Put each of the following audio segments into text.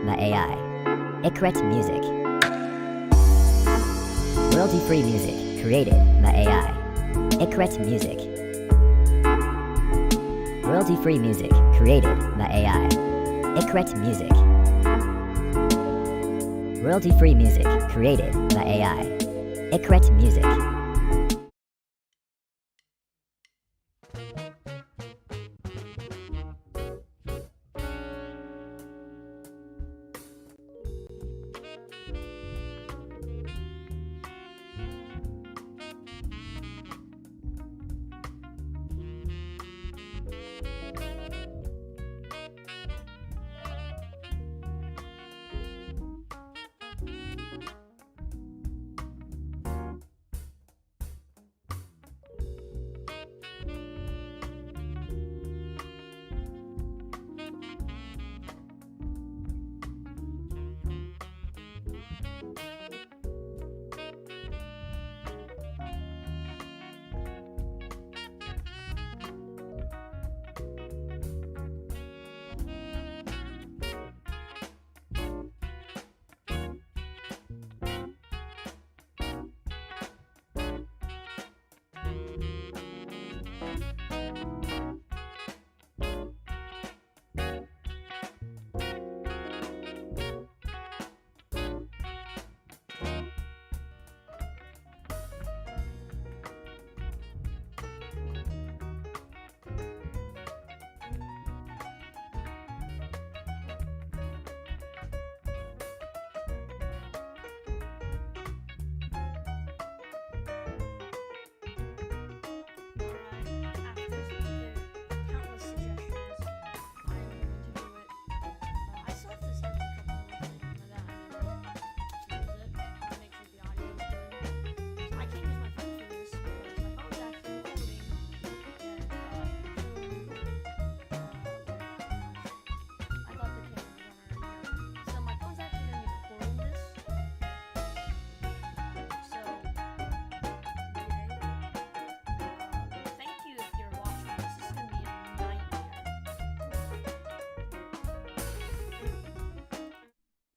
by AI. Icarus Music. Royalty-free music created by AI. Icarus Music. Royalty-free music created by AI. Icarus Music. Royalty-free music created by AI. Icarus Music.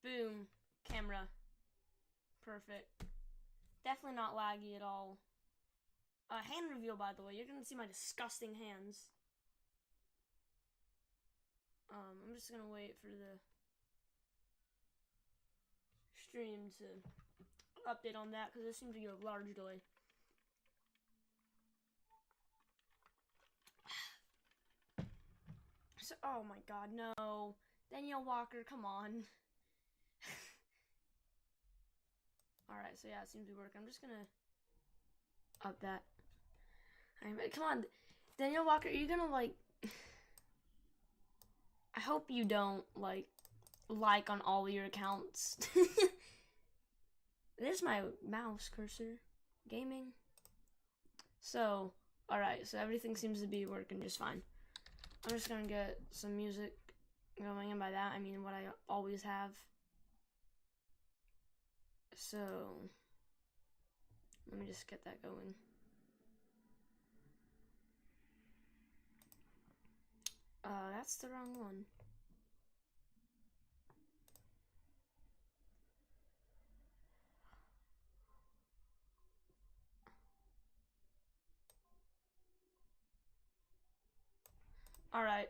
Boom. Camera. Perfect. Definitely not laggy at all. Hand reveal, by the way. You're gonna see my disgusting hands. I'm just gonna wait for the stream to update on that, because there seems to be a large delay. So, oh my god, no. Danielle Walker, come on. Alright, so yeah, it seems to be working. I'm just gonna up that. Come on, Danielle Walker, are you gonna, like... I hope you don't, like on all your accounts. There's my mouse cursor. Gaming. So, alright, so everything seems to be working just fine. I'm just gonna get some music going, and by that I mean what I always have. So, let me just get that going. That's the wrong one. Alright.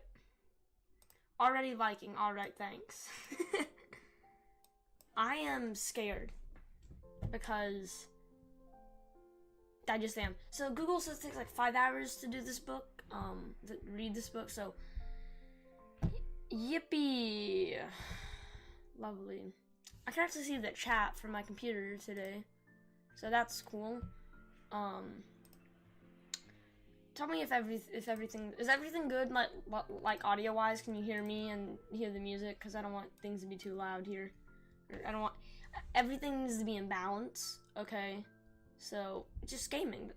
Already liking, alright, thanks. I am scared. Because I just am. So Google says it takes like 5 hours to do this book, to read this book, so yippee. Lovely. I can actually see the chat from my computer today, so that's cool. Tell me if everything is good, like audio wise. Can you hear me and hear the music? Because I don't want things to be too loud here. I don't want everything needs to be in balance. Okay, so just gaming.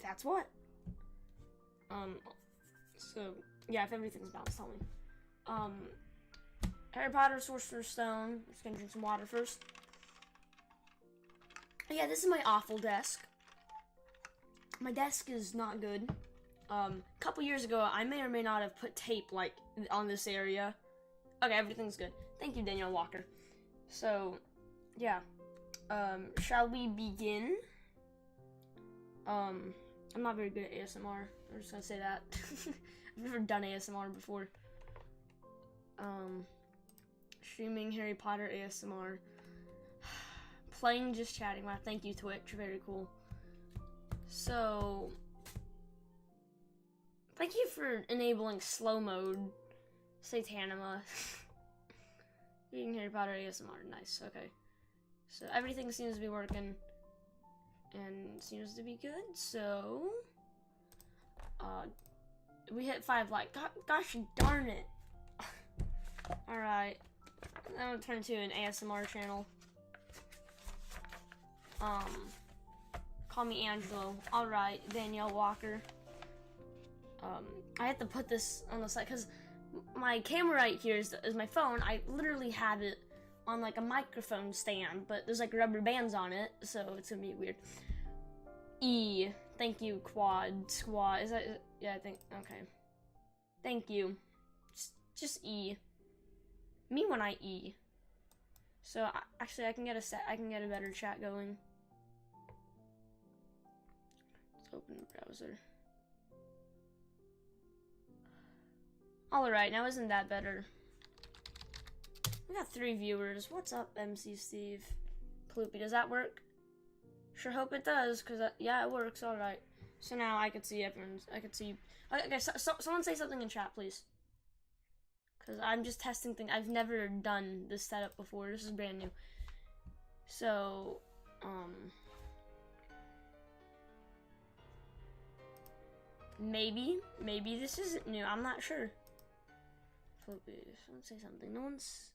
That's what. So yeah, if everything's balanced, tell me. Harry Potter, Sorcerer's Stone. Just gonna drink some water first. Yeah, this is my awful desk. My desk is not good. Couple years ago, I may or may not have put tape, like, on this area. Okay, everything's good. Thank you, Danielle Walker. So, yeah. Shall we begin? I'm not very good at ASMR. I'm just gonna say that. I've never done ASMR before. Streaming Harry Potter ASMR. Playing Just Chatting. Wow, thank you, Twitch. Very cool. So, thank you for enabling slow mode, Satanima. Reading Harry Potter ASMR. Nice, okay. So, everything seems to be working. And seems to be good, so... we hit 5 likes. Gosh darn it. Alright. I'm gonna turn to an ASMR channel. Call me Angelo. Alright, Danielle Walker. I have to put this on the side because my camera right here is my phone. I literally have it on like a microphone stand, but there's like rubber bands on it, so it's gonna be weird. E. Thank you, Quad Squad. Is that? Yeah, I think. Okay. Thank you. Just E. Me when I E. So actually, I can get a better chat going. Let's open the browser. Alright, now isn't that better? We got 3 viewers. What's up, MC Steve? Ploopy, does that work? Sure hope it does, because yeah, it works. Alright. So now I could see everyone's. I could see. Okay, someone say something in chat, please. Because I'm just testing things. I've never done this setup before. This is brand new. So, maybe this isn't new. I'm not sure. Someone say something. No one's.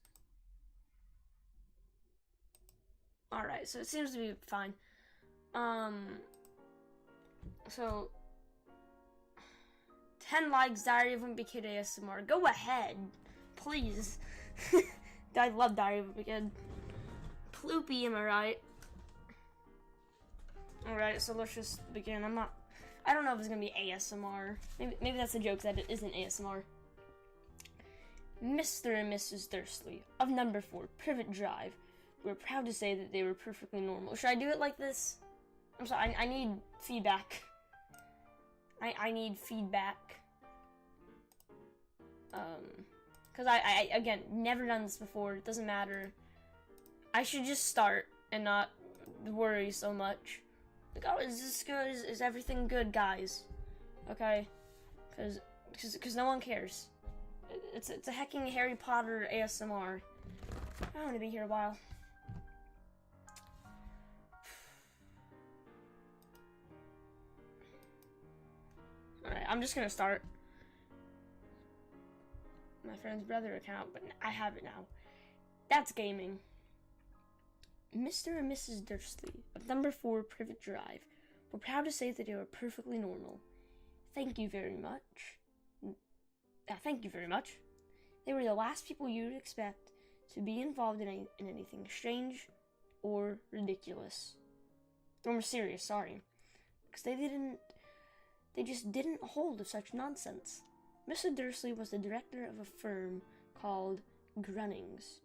Alright, so it seems to be fine. So 10 likes, Diary of a Wimpy Kid ASMR. Go ahead, please. I love Diary of a Wimpy Kid. Ploopy, am I right? Alright, so let's just begin. I don't know if it's gonna be ASMR. Maybe that's a joke that it isn't ASMR. Mr. and Mrs. Dursley of number 4 Privet Drive were proud to say that they were perfectly normal. Should I do it like this? I'm sorry, I need feedback. I need feedback. Because I again, never done this before. It doesn't matter. I should just start and not worry so much. Like, oh, is this good? Is everything good, guys? Okay? Because no one cares. It's a hecking Harry Potter ASMR. I want to be here a while. Alright, I'm just gonna start my friend's brother account, but I have it now. That's gaming. Mr. and Mrs. Dursley of number 4 Privet Drive were proud to say that they were perfectly normal. Thank you very much. Thank you very much. They were the last people you would expect to be involved in anything strange or ridiculous. Or serious, sorry. Because they just didn't hold of such nonsense. Mr. Dursley was the director of a firm called Grunnings,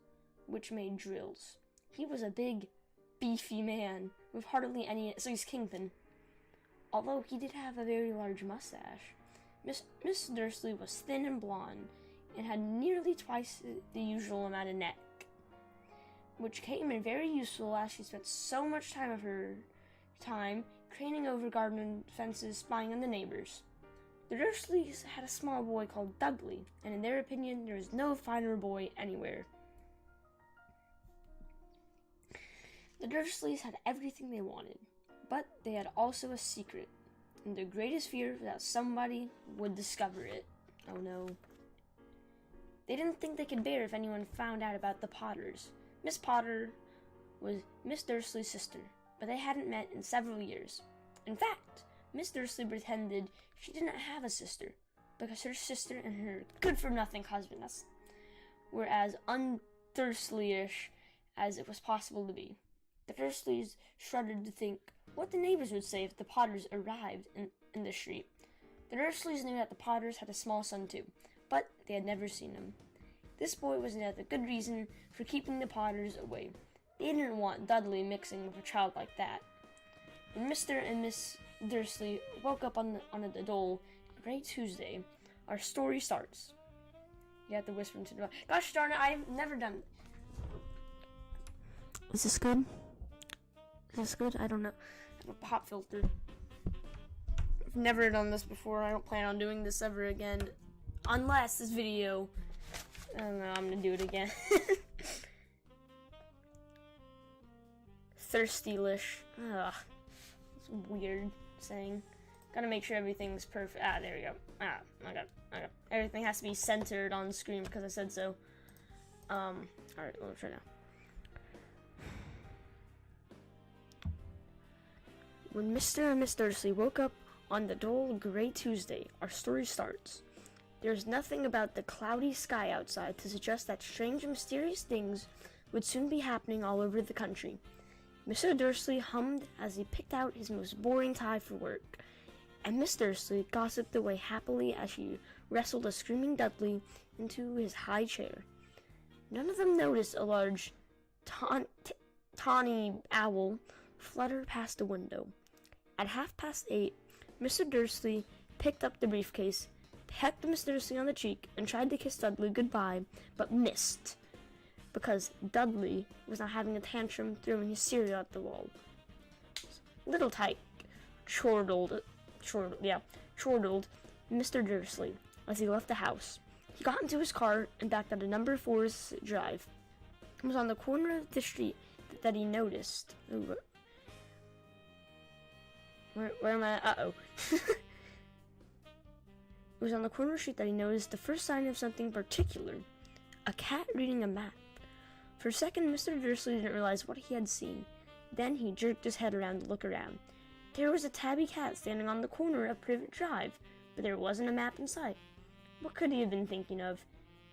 which made drills. He was a big, beefy man with hardly any. So he's Kingpin. Although he did have a very large mustache. Miss Dursley was thin and blonde and had nearly twice the usual amount of neck, which came in very useful as she spent so much time of her time craning over garden fences, spying on the neighbors. The Dursleys had a small boy called Dudley, and in their opinion, there was no finer boy anywhere. The Dursleys had everything they wanted, but they had also a secret, and their greatest fear was that somebody would discover it. Oh no. They didn't think they could bear if anyone found out about the Potters. Miss Potter was Miss Dursley's sister, but they hadn't met in several years. In fact, Miss Dursley pretended she didn't have a sister, because her sister and her good-for-nothing husband were as un-Dursleyish as it was possible to be. The Dursleys shuddered to think what the neighbors would say if the Potters arrived in the street. The Dursleys knew that the Potters had a small son too, but they had never seen him. This boy was another good reason for keeping the Potters away. They didn't want Dudley mixing with a child like that. When Mr. and Miss Dursley woke up on the dole, Grey Tuesday, our story starts. You have to whisper into the mic. Gosh darn it, I've never done. Is this good? Is this good? I don't know. I have a pop filter. I've never done this before. I don't plan on doing this ever again. Unless this video... I don't know, I'm gonna do it again. Thirstylish. Ugh. It's weird saying. Gotta make sure everything's perfect. Ah, there we go. Ah, okay. Everything has to be centered on screen because I said so. Alright, let's try now. When Mr. and Miss Dursley woke up on the dull Grey Tuesday, our story starts. There's nothing about the cloudy sky outside to suggest that strange and mysterious things would soon be happening all over the country. Mr. Dursley hummed as he picked out his most boring tie for work, and Miss Dursley gossiped away happily as she wrestled a screaming Dudley into his high chair. None of them noticed a large, tawny owl flutter past the window. At 8:30, Mr. Dursley picked up the briefcase, pecked Miss Dursley on the cheek, and tried to kiss Dudley goodbye, but missed, because Dudley was not having a tantrum, throwing his cereal at the wall. Little Tyke chortled Mr. Dursley as he left the house. He got into his car and backed out a number 4's drive. It was on the corner of the street that he noticed. Ooh, where am I? Uh-oh. It was on the corner street that he noticed the first sign of something particular. A cat reading a map. For a second, Mr. Dursley didn't realize what he had seen. Then he jerked his head around to look around. There was a tabby cat standing on the corner of Privet Drive, but there wasn't a map in sight. What could he have been thinking of?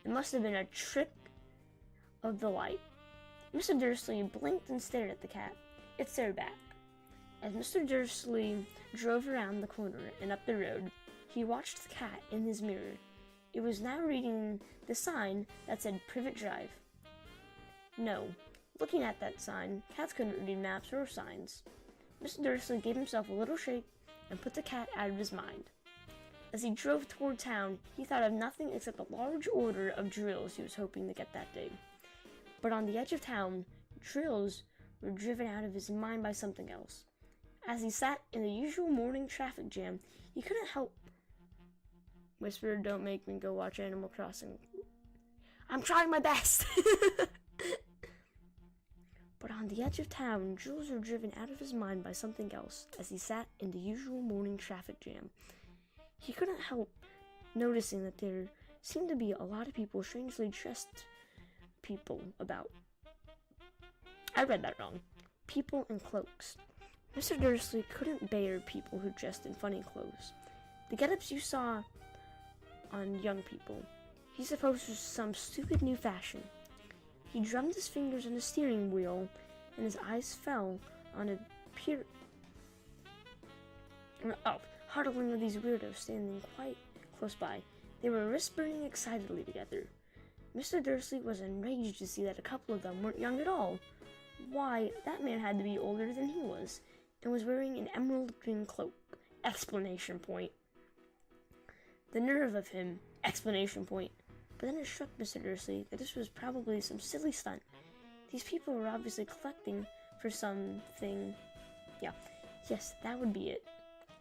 It must have been a trick of the light. Mr. Dursley blinked and stared at the cat. It stared back. As Mr. Dursley drove around the corner and up the road, he watched the cat in his mirror. It was now reading the sign that said Privet Drive. No, looking at that sign, cats couldn't read maps or signs. Mr. Dursley gave himself a little shake and put the cat out of his mind. As he drove toward town, he thought of nothing except the large order of drills he was hoping to get that day. But on the edge of town, drills were driven out of his mind by something else. As he sat in the usual morning traffic jam, he couldn't help whisper, "Don't make me go watch Animal Crossing." I'm trying my best! But on the edge of town, drills were driven out of his mind by something else as he sat in the usual morning traffic jam. He couldn't help noticing that there seemed to be a lot of people, strangely dressed people, about. I read that wrong. People in cloaks. Mr. Dursley couldn't bear people who dressed in funny clothes. The get-ups you saw on young people, he supposed was some stupid new fashion. He drummed his fingers on the steering wheel, and his eyes fell on a huddling with these weirdos standing quite close by. They were wrist-burning excitedly together. Mr. Dursley was enraged to see that a couple of them weren't young at all. Why, that man had to be older than he was, and was wearing an emerald green cloak! Explanation point. The nerve of him! Explanation point. But then it struck Mr. Dursley that this was probably some silly stunt. These people were obviously collecting for something. Yes, that would be it.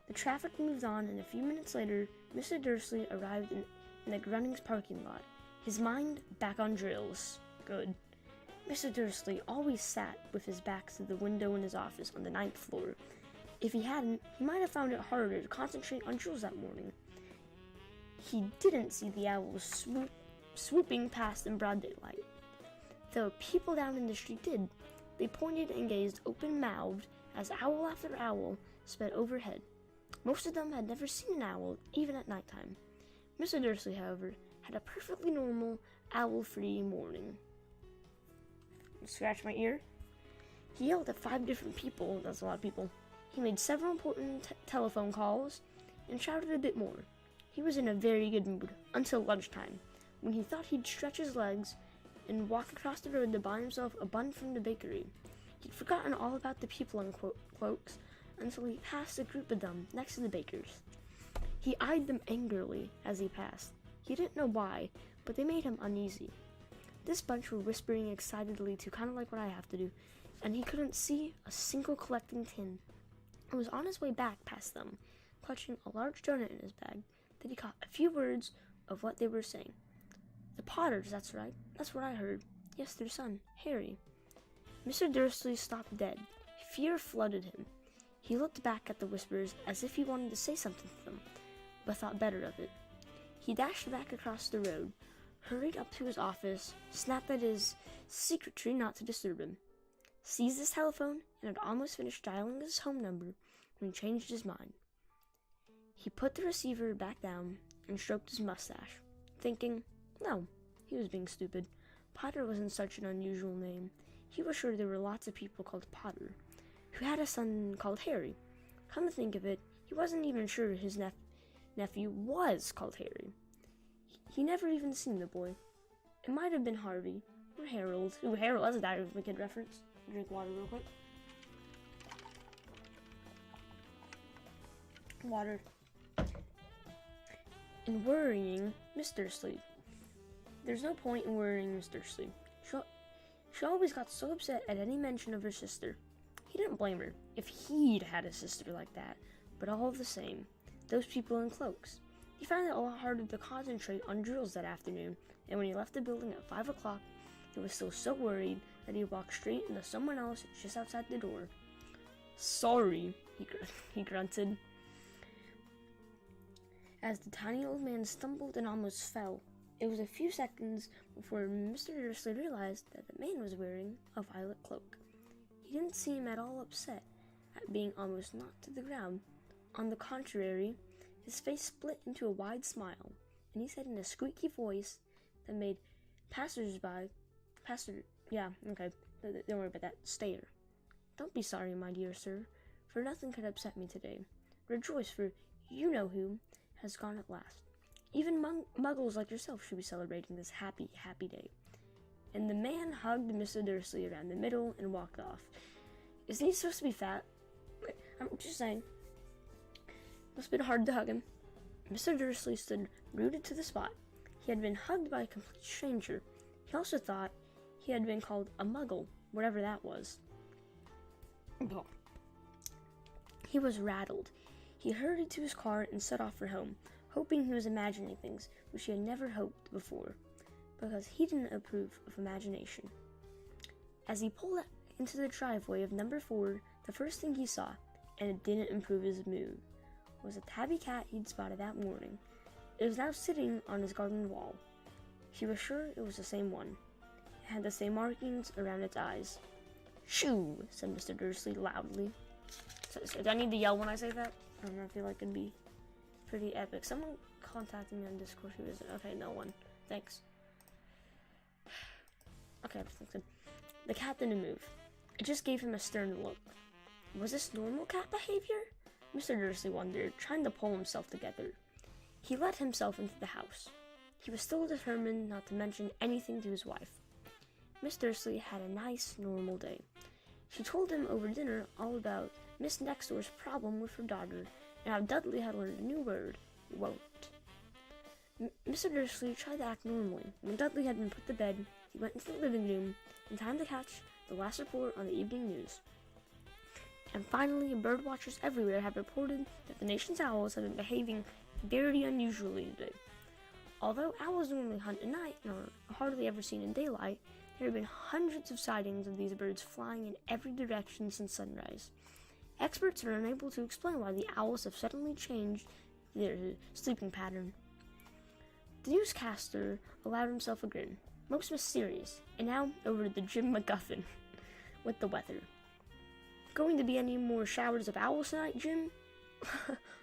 The traffic moved on, and a few minutes later, Mr. Dursley arrived in the Grunnings parking lot, his mind back on drills. Good. Mr. Dursley always sat with his back to the window in his office on the 9th floor. If he hadn't, he might have found it harder to concentrate on drills that morning. He didn't see the owls swooping past in broad daylight, though people down in the street did. They pointed and gazed open-mouthed as owl after owl sped overhead. Most of them had never seen an owl, even at nighttime. Mr. Dursley, however, had a perfectly normal, owl-free morning. Scratch my ear. He yelled at 5 different people. That's a lot of people. He made several important telephone calls and shouted a bit more. He was in a very good mood until lunchtime, when he thought he'd stretch his legs and walk across the road to buy himself a bun from the bakery. He'd forgotten all about the people in cloaks until he passed a group of them next to the baker's. He eyed them angrily as he passed. He didn't know why, but they made him uneasy. This bunch were whispering excitedly too, kind of like what I have to do, and he couldn't see a single collecting tin. He was on his way back past them, clutching a large donut in his bag, that he caught a few words of what they were saying. The Potters, that's right. That's what I heard. Yes, their son, Harry. Mr. Dursley stopped dead. Fear flooded him. He looked back at the whisperers as if he wanted to say something to them, but thought better of it. He dashed back across the road, hurried up to his office, snapped at his secretary not to disturb him, seized his telephone, and had almost finished dialing his home number when he changed his mind. He put the receiver back down and stroked his mustache, thinking, no, he was being stupid. Potter wasn't such an unusual name. He was sure there were lots of people called Potter, who had a son called Harry. Come to think of it, he wasn't even sure his nephew was called Harry. He never even seen the boy. It might have been Harvey, or Harold. Ooh, Harold, that's a Diary of a Kid reference. Drink water real quick. Water. And worrying Miss Dursley. There's no point in worrying Miss Dursley. She always got so upset at any mention of her sister. He didn't blame her if he'd had a sister like that, but all the same, those people in cloaks. He found it a lot harder to concentrate on drills that afternoon, and when he left the building at 5 o'clock, he was still so worried that he walked straight into someone else just outside the door. Sorry, he grunted, as the tiny old man stumbled and almost fell. It was a few seconds before Mr. Dursley realized that the man was wearing a violet cloak. He didn't seem at all upset at being almost knocked to the ground. On the contrary, his face split into a wide smile, and he said in a squeaky voice that made don't worry about that, stare. Don't be sorry, my dear sir, for nothing could upset me today. Rejoice, for you know who has gone at last. Even muggles like yourself should be celebrating this happy, happy day. And the man hugged Mr. Dursley around the middle and walked off. Isn't he supposed to be fat? I'm just saying. Must have been hard to hug him. Mr. Dursley stood rooted to the spot. He had been hugged by a complete stranger. He also thought he had been called a muggle, whatever that was. He was rattled. He hurried to his car and set off for home, hoping he was imagining things which he had never hoped before, because he didn't approve of imagination. As he pulled into the driveway of number 4, the first thing he saw, and it didn't improve his mood, was a tabby cat he'd spotted that morning. It was now sitting on his garden wall. He was sure it was the same one. It had the same markings around its eyes. Shoo, said Mr. Dursley loudly. So do I need to yell when I say that? I don't know, I feel like it'd be pretty epic. Someone contacted me on Discord. Who is it? Okay, no one. Thanks. Okay, everything's good. The cat didn't move. It just gave him a stern look. Was this normal cat behavior? Mr. Dursley wondered, trying to pull himself together. He let himself into the house. He was still determined not to mention anything to his wife. Miss Dursley had a nice, normal day. She told him over dinner all about Miss Nextdoor's problem with her daughter, and how Dudley had learned a new word, won't. Mr. Dursley tried to act normally. When Dudley had been put to bed, he went into the living room in time to catch the last report on the evening news. And finally, bird watchers everywhere have reported that the nation's owls have been behaving very unusually today. Although owls normally hunt at night and are hardly ever seen in daylight, there have been hundreds of sightings of these birds flying in every direction since sunrise. Experts are unable to explain why the owls have suddenly changed their sleeping pattern. The newscaster allowed himself a grin, most mysterious, and now over to Jim McGuffin with the weather. Going to be any more showers of owls tonight, Jim?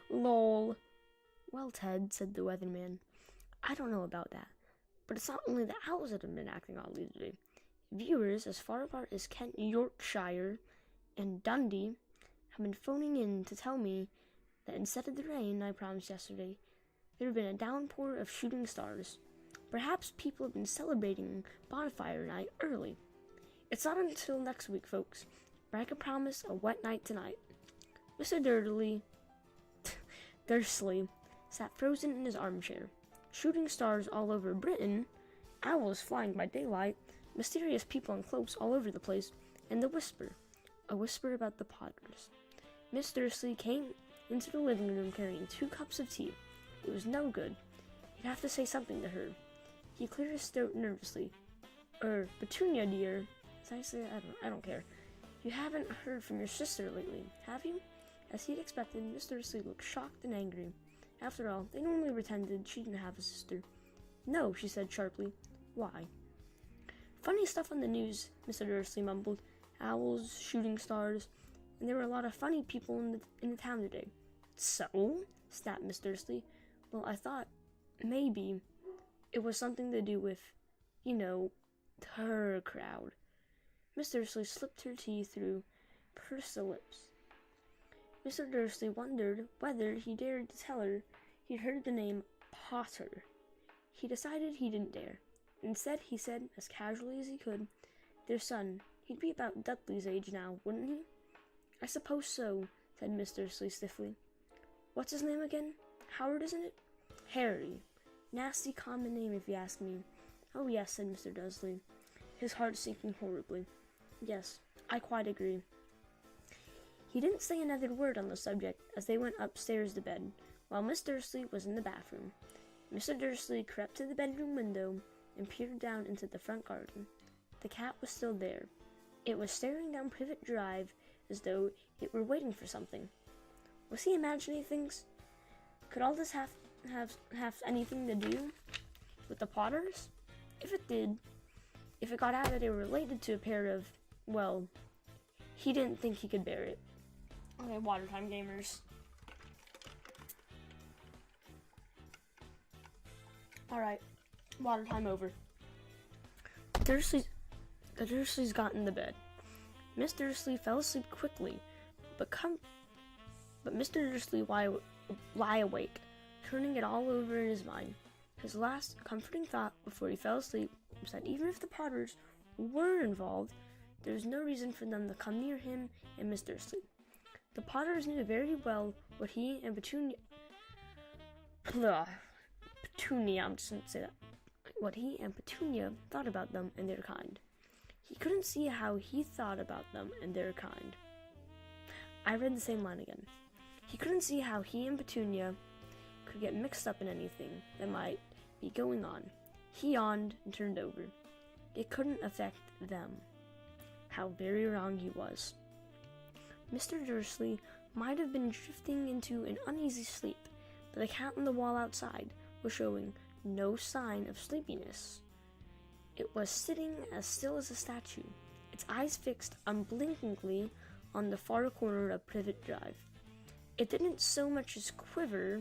Lol. Well, Ted, said the weatherman, I don't know about that, but it's not only the owls that have been acting oddly today. Viewers as far apart as Kent, Yorkshire, and Dundee have been phoning in to tell me that instead of the rain I promised yesterday, there have been a downpour of shooting stars. Perhaps people have been celebrating bonfire night early. It's not until next week, folks, but I can promise a wet night tonight. Mr. Dursley sat frozen in his armchair. Shooting stars all over Britain, owls flying by daylight, mysterious people in cloaks all over the place, and a whisper about the Potters. Miss Dursley came into the living room carrying 2 cups of tea. It was no good. He'd have to say something to her. He cleared his throat nervously. Petunia, dear. Did I say that? I don't care. You haven't heard from your sister lately, have you? As he'd expected, Miss Dursley looked shocked and angry. After all, they normally pretended she didn't have a sister. No, she said sharply. Why? Funny stuff on the news, Mr. Dursley mumbled. Owls, shooting stars, and there were a lot of funny people in the town today. So? Snapped Miss Dursley. Well, I thought maybe it was something to do with, her crowd. Miss Dursley slipped her tea through pursed lips. Mr. Dursley wondered whether he dared to tell her he'd heard the name Potter. He decided he didn't dare. Instead, he said, as casually as he could, their son. He'd be about Dudley's age now, wouldn't he? I suppose so, said Miss Dursley stiffly. What's his name again? Howard, isn't it? Harry. Nasty common name, if you ask me. Oh, yes, said Mr. Dursley, his heart sinking horribly. Yes, I quite agree. He didn't say another word on the subject as they went upstairs to bed, while Miss Dursley was in the bathroom. Mr. Dursley crept to the bedroom window and peered down into the front garden. The cat was still there. It was staring down Privet Drive as though it were waiting for something. Was he imagining things? Could all this have anything to do with the Potters? If it did, if it got out that they were related to a pair of, well, he didn't think he could bear it. Okay, water time, gamers. Alright, water time over. The Dursleys got in the bed. Miss Dursley fell asleep quickly, but Mr. Dursley lie awake, turning it all over in his mind. His last comforting thought before he fell asleep was that even if the Potters were involved, there was no reason for them to come near him and Miss Dursley. The Potters knew very well what he and Petunia, I'm just going to say that, what he and Petunia thought about them and their kind. He couldn't see how he thought about them and their kind. I read the same line again. He couldn't see how he and Petunia could get mixed up in anything that might be going on. He yawned and turned over. It couldn't affect them. How very wrong he was. Mr. Dursley might have been drifting into an uneasy sleep, but the cat on the wall outside was showing no sign of sleepiness. It was sitting as still as a statue, its eyes fixed unblinkingly on the far corner of Privet Drive. It didn't so much as quiver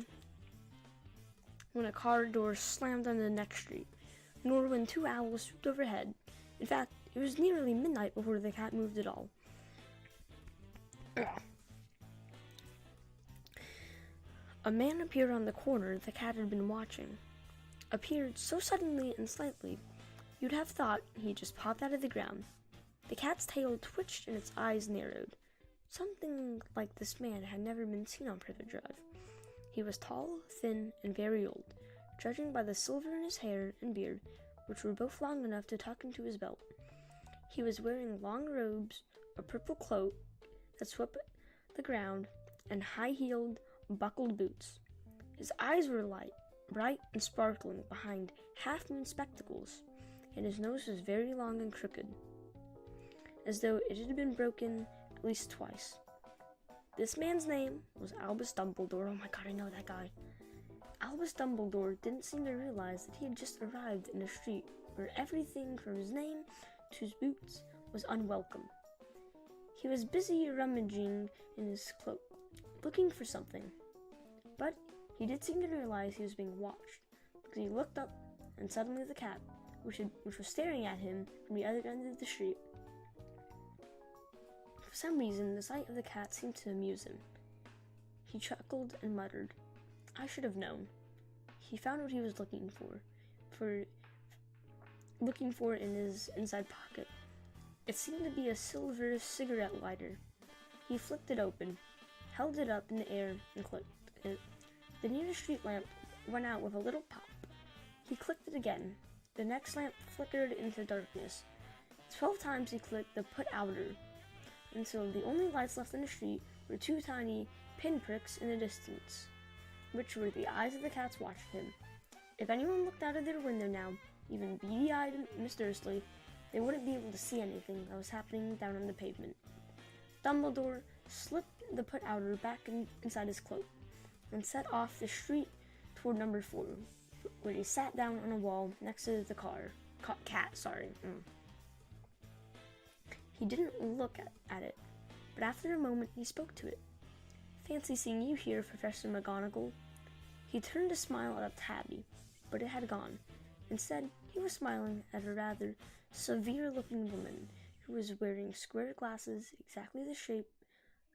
when a car door slammed on the next street, nor when 2 owls swooped overhead. In fact, it was nearly midnight before the cat moved at all. A man appeared on the corner the cat had been watching. Appeared so suddenly and slightly, you'd have thought he just popped out of the ground. The cat's tail twitched and its eyes narrowed. Something like this man had never been seen on Privet Drive. He was tall, thin, and very old, judging by the silver in his hair and beard, which were both long enough to tuck into his belt. He was wearing long robes, a purple cloak that swept the ground, and high-heeled, buckled boots. His eyes were light, bright, and sparkling behind half-moon spectacles, and his nose was very long and crooked, as though it had been broken at least twice. This man's name was Albus Dumbledore. Oh my god, I know that guy. Albus Dumbledore didn't seem to realize that he had just arrived in a street where everything from his name to his boots was unwelcome. He was busy rummaging in his cloak, looking for something. But he did seem to realize he was being watched, because he looked up, and suddenly the cat, which was staring at him from the other end of the street. For some reason, the sight of the cat seemed to amuse him. He chuckled and muttered, "I should have known." He found what he was looking for looking for it in his inside pocket. It seemed to be a silver cigarette lighter. He flicked it open, held it up in the air, and clicked it. The nearest street lamp went out with a little pop. He clicked it again. The next lamp flickered into darkness. 12 times he clicked the put outer, until the only lights left in the street were 2 tiny pinpricks in the distance, which were the eyes of the cats watching him. If anyone looked out of their window now, even beady-eyed and mysteriously, they wouldn't be able to see anything that was happening down on the pavement. Dumbledore slipped the put outer back inside his cloak and set off the street toward number 4, where he sat down on a wall next to the cat. He didn't look at it, but after a moment he spoke to it. "Fancy seeing you here, Professor McGonagall." He turned to smile at Tabby, but it had gone. Instead, he was smiling at a rather severe-looking woman who was wearing square glasses exactly the shape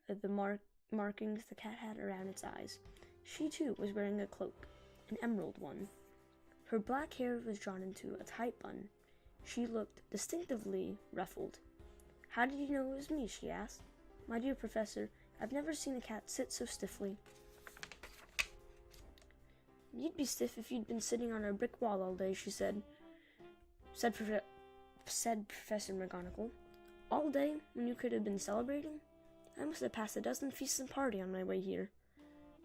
of the markings the cat had around its eyes. She, too, was wearing a cloak, an emerald one. Her black hair was drawn into a tight bun. She looked distinctively ruffled. "How did you know it was me?" she asked. "My dear Professor, I've never seen a cat sit so stiffly." "You'd be stiff if you'd been sitting on a brick wall all day," she said. Said Professor McGonagall. "All day, when you could have been celebrating? I must have passed a dozen feasts and parties on my way here."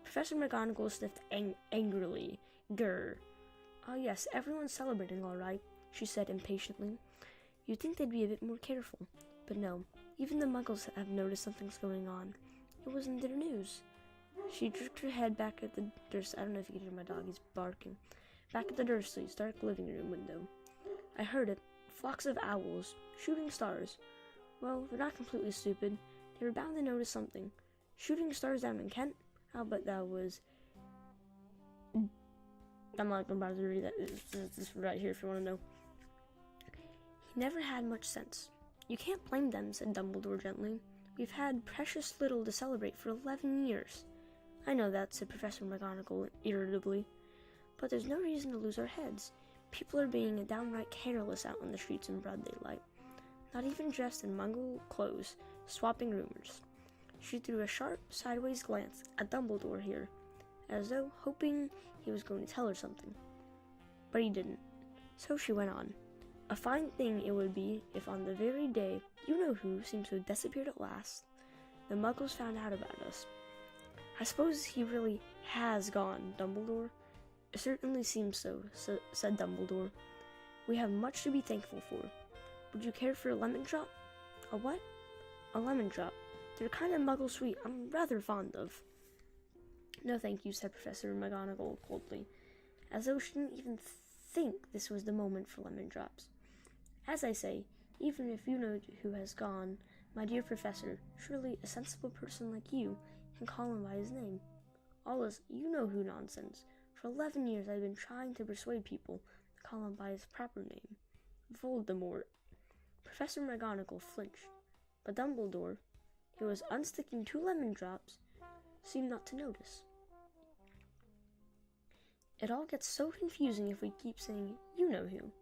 Professor McGonagall sniffed angrily. "Grr. Oh yes, everyone's celebrating all right," she said impatiently. "You'd think they'd be a bit more careful. But no, even the Muggles have noticed something's going on. It was in their news." She jerked her head back at the I don't know if you can hear my dog, he's barking. Back at the Dursleys' dark living room window. "I heard it. Flocks of owls, shooting stars. Well, they're not completely stupid. They were bound to notice something. Shooting stars down in Kent? I'll bet that was... I'm not about to read that. It's right here if you want to know. He never had much sense. You can't blame them," said Dumbledore gently. "We've had precious little to celebrate for 11 years. "I know that," said Professor McGonagall irritably. "But there's no reason to lose our heads. People are being downright careless out on the streets in broad daylight, not even dressed in Muggle clothes, swapping rumors." She threw a sharp, sideways glance at Dumbledore here, as though hoping he was going to tell her something. But he didn't. So she went on. "A fine thing it would be if on the very day you-know-who seems to have disappeared at last, the Muggles found out about us." "I suppose he really has gone, Dumbledore?" "It certainly seems so," said Dumbledore. "We have much to be thankful for. Would you care for a lemon drop?" "A what?" "A lemon drop. They're kind of Muggle sweet I'm rather fond of." "No, thank you," said Professor McGonagall coldly, as though she didn't even think this was the moment for lemon drops. "As I say, even if you-know-who has gone, my dear Professor, surely a sensible person like you can call him by his name. All this you-know-who nonsense. For 11 years I've been trying to persuade people to call him by his proper name. Voldemort." Professor McGonagall flinched, but Dumbledore, who was unsticking 2 lemon drops, seemed not to notice. "It all gets so confusing if we keep saying you-know-who.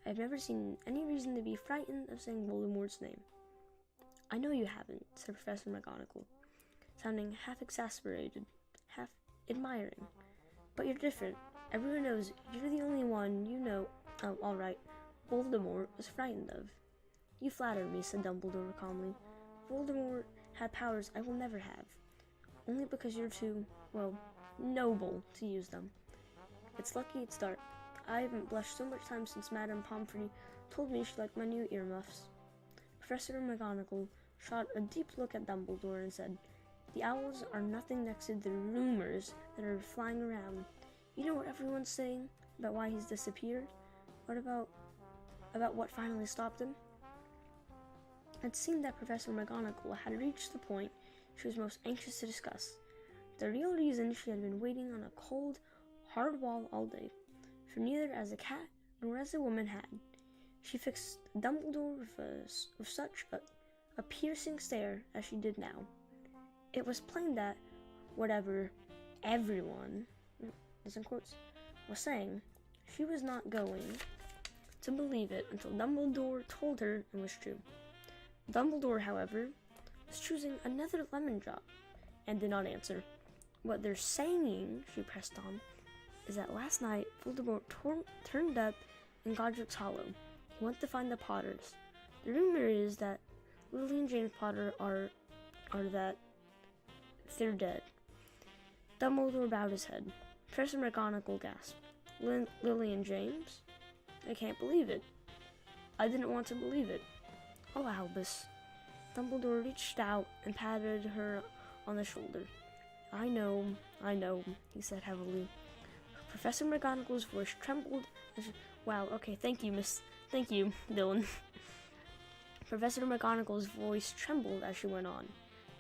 I've never seen any reason to be frightened of saying Voldemort's name." "I know you haven't," said Professor McGonagall, sounding half exasperated, half admiring. "But you're different. Everyone knows you're the only one you know. Oh, all right. Voldemort was frightened of." "You flatter me," said Dumbledore calmly. "Voldemort had powers I will never have, only because you're too, well, noble to use them. It's lucky it's dark. I haven't blushed so much time since Madame Pomfrey told me she liked my new earmuffs." Professor McGonagall shot a deep look at Dumbledore and said, "The owls are nothing next to the rumors that are flying around. You know what everyone's saying about why he's disappeared? What about what finally stopped him?" It seemed that Professor McGonagall had reached the point she was most anxious to discuss. The real reason she had been waiting on a cold, hard wall all day, for neither as a cat nor as a woman had. She fixed Dumbledore with such a piercing stare as she did now. It was plain that whatever everyone, this in quotes, was saying, she was not going to believe it until Dumbledore told her it was true. Dumbledore, however, was choosing another lemon drop and did not answer. What they're saying, she pressed on, is that last night Voldemort turned up in Godric's Hollow. He went to find the Potters. The rumor is that Lily and James Potter are that they're dead. Dumbledore bowed his head. Professor McGonagall gasped. Lily and James? I can't believe it. I didn't want to believe it. Oh, Albus. Dumbledore reached out and patted her on the shoulder. I know, he said heavily. Professor McGonagall's voice trembled as wow, okay, thank you, Dylan. Professor McGonagall's voice trembled as she went on.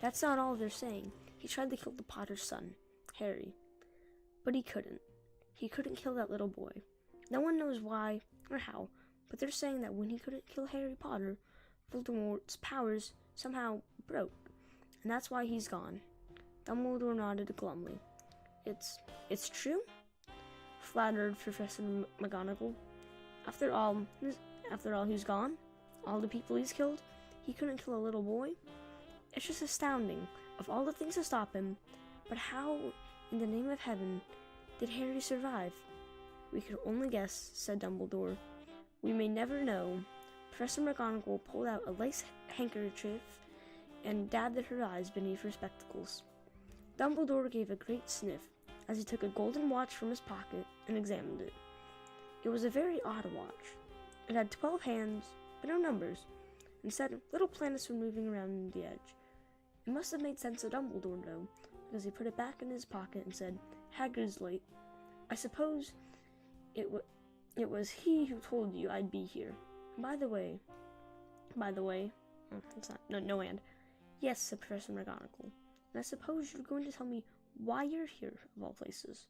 That's not all they're saying. He tried to kill the Potter's son, Harry. But he couldn't. He couldn't kill that little boy. No one knows why or how, but they're saying that when he couldn't kill Harry Potter, Voldemort's powers somehow broke, and that's why he's gone. Dumbledore nodded glumly. It's true? Flattered Professor McGonagall. After all, he's gone? All the people he's killed? He couldn't kill a little boy? It's just astounding, of all the things to stop him. But how, in the name of heaven, did Harry survive? We could only guess, said Dumbledore. We may never know. Professor McGonagall pulled out a lace handkerchief and dabbed at her eyes beneath her spectacles. Dumbledore gave a great sniff as he took a golden watch from his pocket and examined it. It was a very odd watch. It had 12 hands, but no numbers. Instead, little planets were moving around the edge. It must have made sense to Dumbledore, though, because he put it back in his pocket and said, Hagrid's late. I suppose it was he who told you I'd be here. By the way, it's not, no and. Yes, said Professor McGonagall, and I suppose you're going to tell me why you're here, of all places.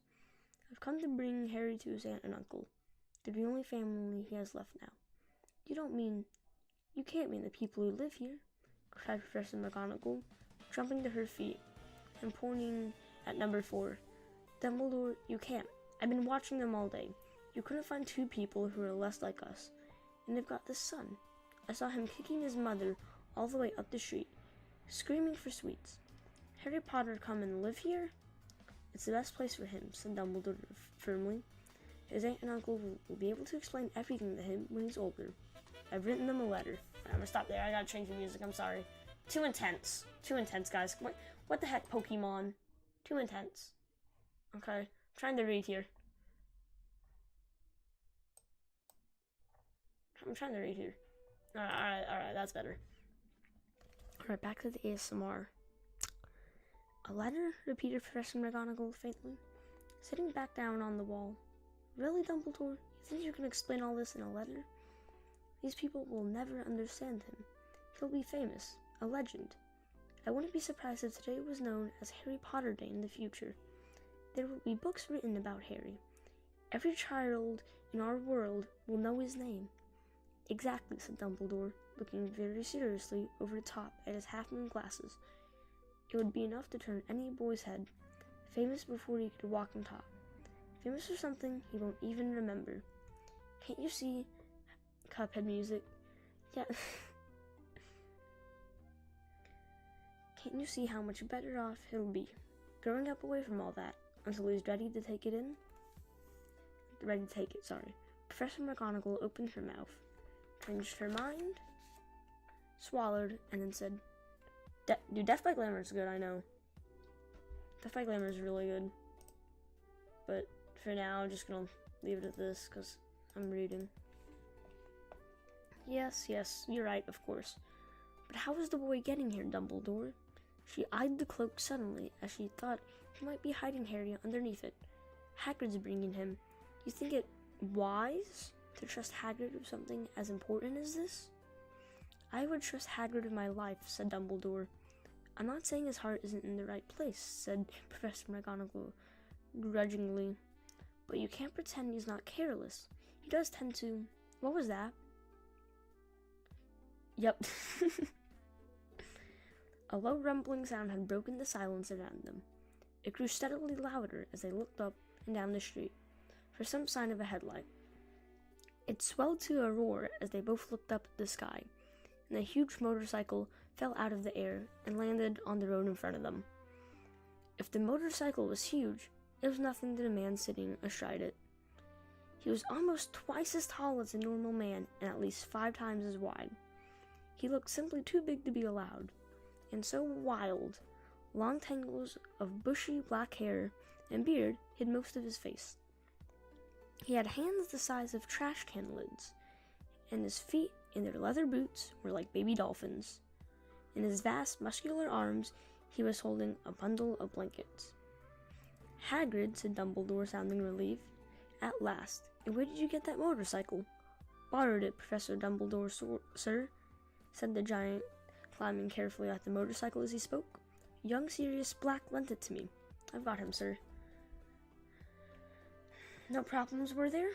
I've come to bring Harry to his aunt and uncle. They're the only family he has left now. You can't mean the people who live here, cried Professor McGonagall, jumping to her feet and pointing at number 4. Dumbledore, you can't. I've been watching them all day. You couldn't find 2 people who are less like us. And they've got this son. I saw him kicking his mother all the way up the street, screaming for sweets. Harry Potter come and live here? It's the best place for him, said Dumbledore firmly. His aunt and uncle will be able to explain everything to him when he's older. I've written them a letter. I'm gonna stop there. I gotta change the music. I'm sorry. Too intense, guys. What the heck, Pokemon? Too intense. Okay, I'm trying to read here. Alright, that's better. Alright, back to the ASMR. A letter? Repeated Professor McGonagall faintly, sitting back down on the wall. Really, Dumbledore? You think you can explain all this in a letter? These people will never understand him. He'll be famous, a legend. I wouldn't be surprised if today was known as Harry Potter Day in the future. There will be books written about Harry. Every child in our world will know his name. Exactly, said Dumbledore, looking very seriously over the top at his half-moon glasses. It would be enough to turn any boy's head. Famous before he could walk and talk. Famous for something he won't even remember. Can't you see? Cuphead music. Yeah. Can't you see how much better off he'll be, growing up away from all that, until he's ready to take it. Professor McGonagall opened her mouth, changed her mind, swallowed, and then said, Dude, Death by Glamour is good, I know. Death by Glamour is really good. But for now, I'm just gonna leave it at this, because I'm reading. Yes, you're right, of course. But how is the boy getting here, Dumbledore? She eyed the cloak suddenly, as she thought he might be hiding Harry underneath it. Hagrid's bringing him. You think it wise to trust Hagrid with something as important as this? I would trust Hagrid with my life, said Dumbledore. I'm not saying his heart isn't in the right place, said Professor McGonagall grudgingly. But you can't pretend he's not careless. He does tend to... What was that? Yep. A low rumbling sound had broken the silence around them. It grew steadily louder as they looked up and down the street for some sign of a headlight. It swelled to a roar as they both looked up at the sky, and a huge motorcycle fell out of the air and landed on the road in front of them. If the motorcycle was huge, it was nothing to the man sitting astride it. He was almost twice as tall as a normal man and at least 5 times as wide. He looked simply too big to be allowed, and so wild. Long tangles of bushy black hair and beard hid most of his face. He had hands the size of trash can lids, and his feet in their leather boots were like baby dolphins. In his vast, muscular arms, he was holding a bundle of blankets. "Hagrid," said Dumbledore, sounding relieved. "At last. And where did you get that motorcycle?" "Borrowed it, Professor Dumbledore, sir," said the giant, climbing carefully at the motorcycle as he spoke. "Young Sirius Black lent it to me. I've got him, sir." "No problems, were there?"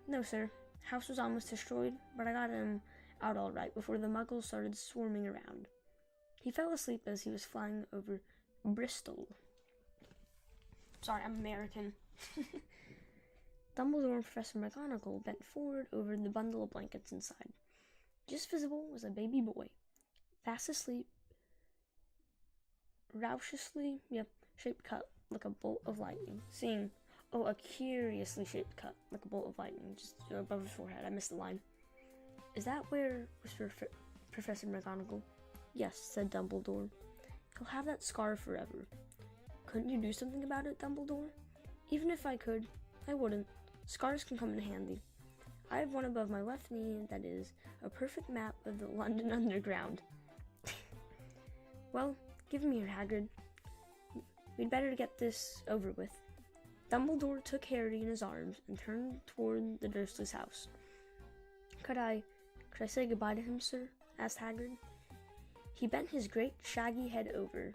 "No, sir. House was almost destroyed, but I got him out all right before the muggles started swarming around." He fell asleep as he was flying over Bristol. Sorry, I'm American. Dumbledore and Professor McGonagall bent forward over the bundle of blankets inside. Just visible was a baby boy, fast asleep, raucously, shaped cut like a bolt of lightning. A curiously shaped cut like a bolt of lightning just above his forehead. I missed the line. "Is that where?" whispered Professor McGonagall. "Yes," said Dumbledore. "He'll have that scar forever." "Couldn't you do something about it, Dumbledore?" "Even if I could, I wouldn't. Scars can come in handy. I have one above my left knee that is a perfect map of the London Underground." "Well, give him here, Hagrid. We'd better get this over with." Dumbledore took Harry in his arms and turned toward the Dursleys' house. Could I say goodbye to him, sir?" asked Hagrid. He bent his great shaggy head over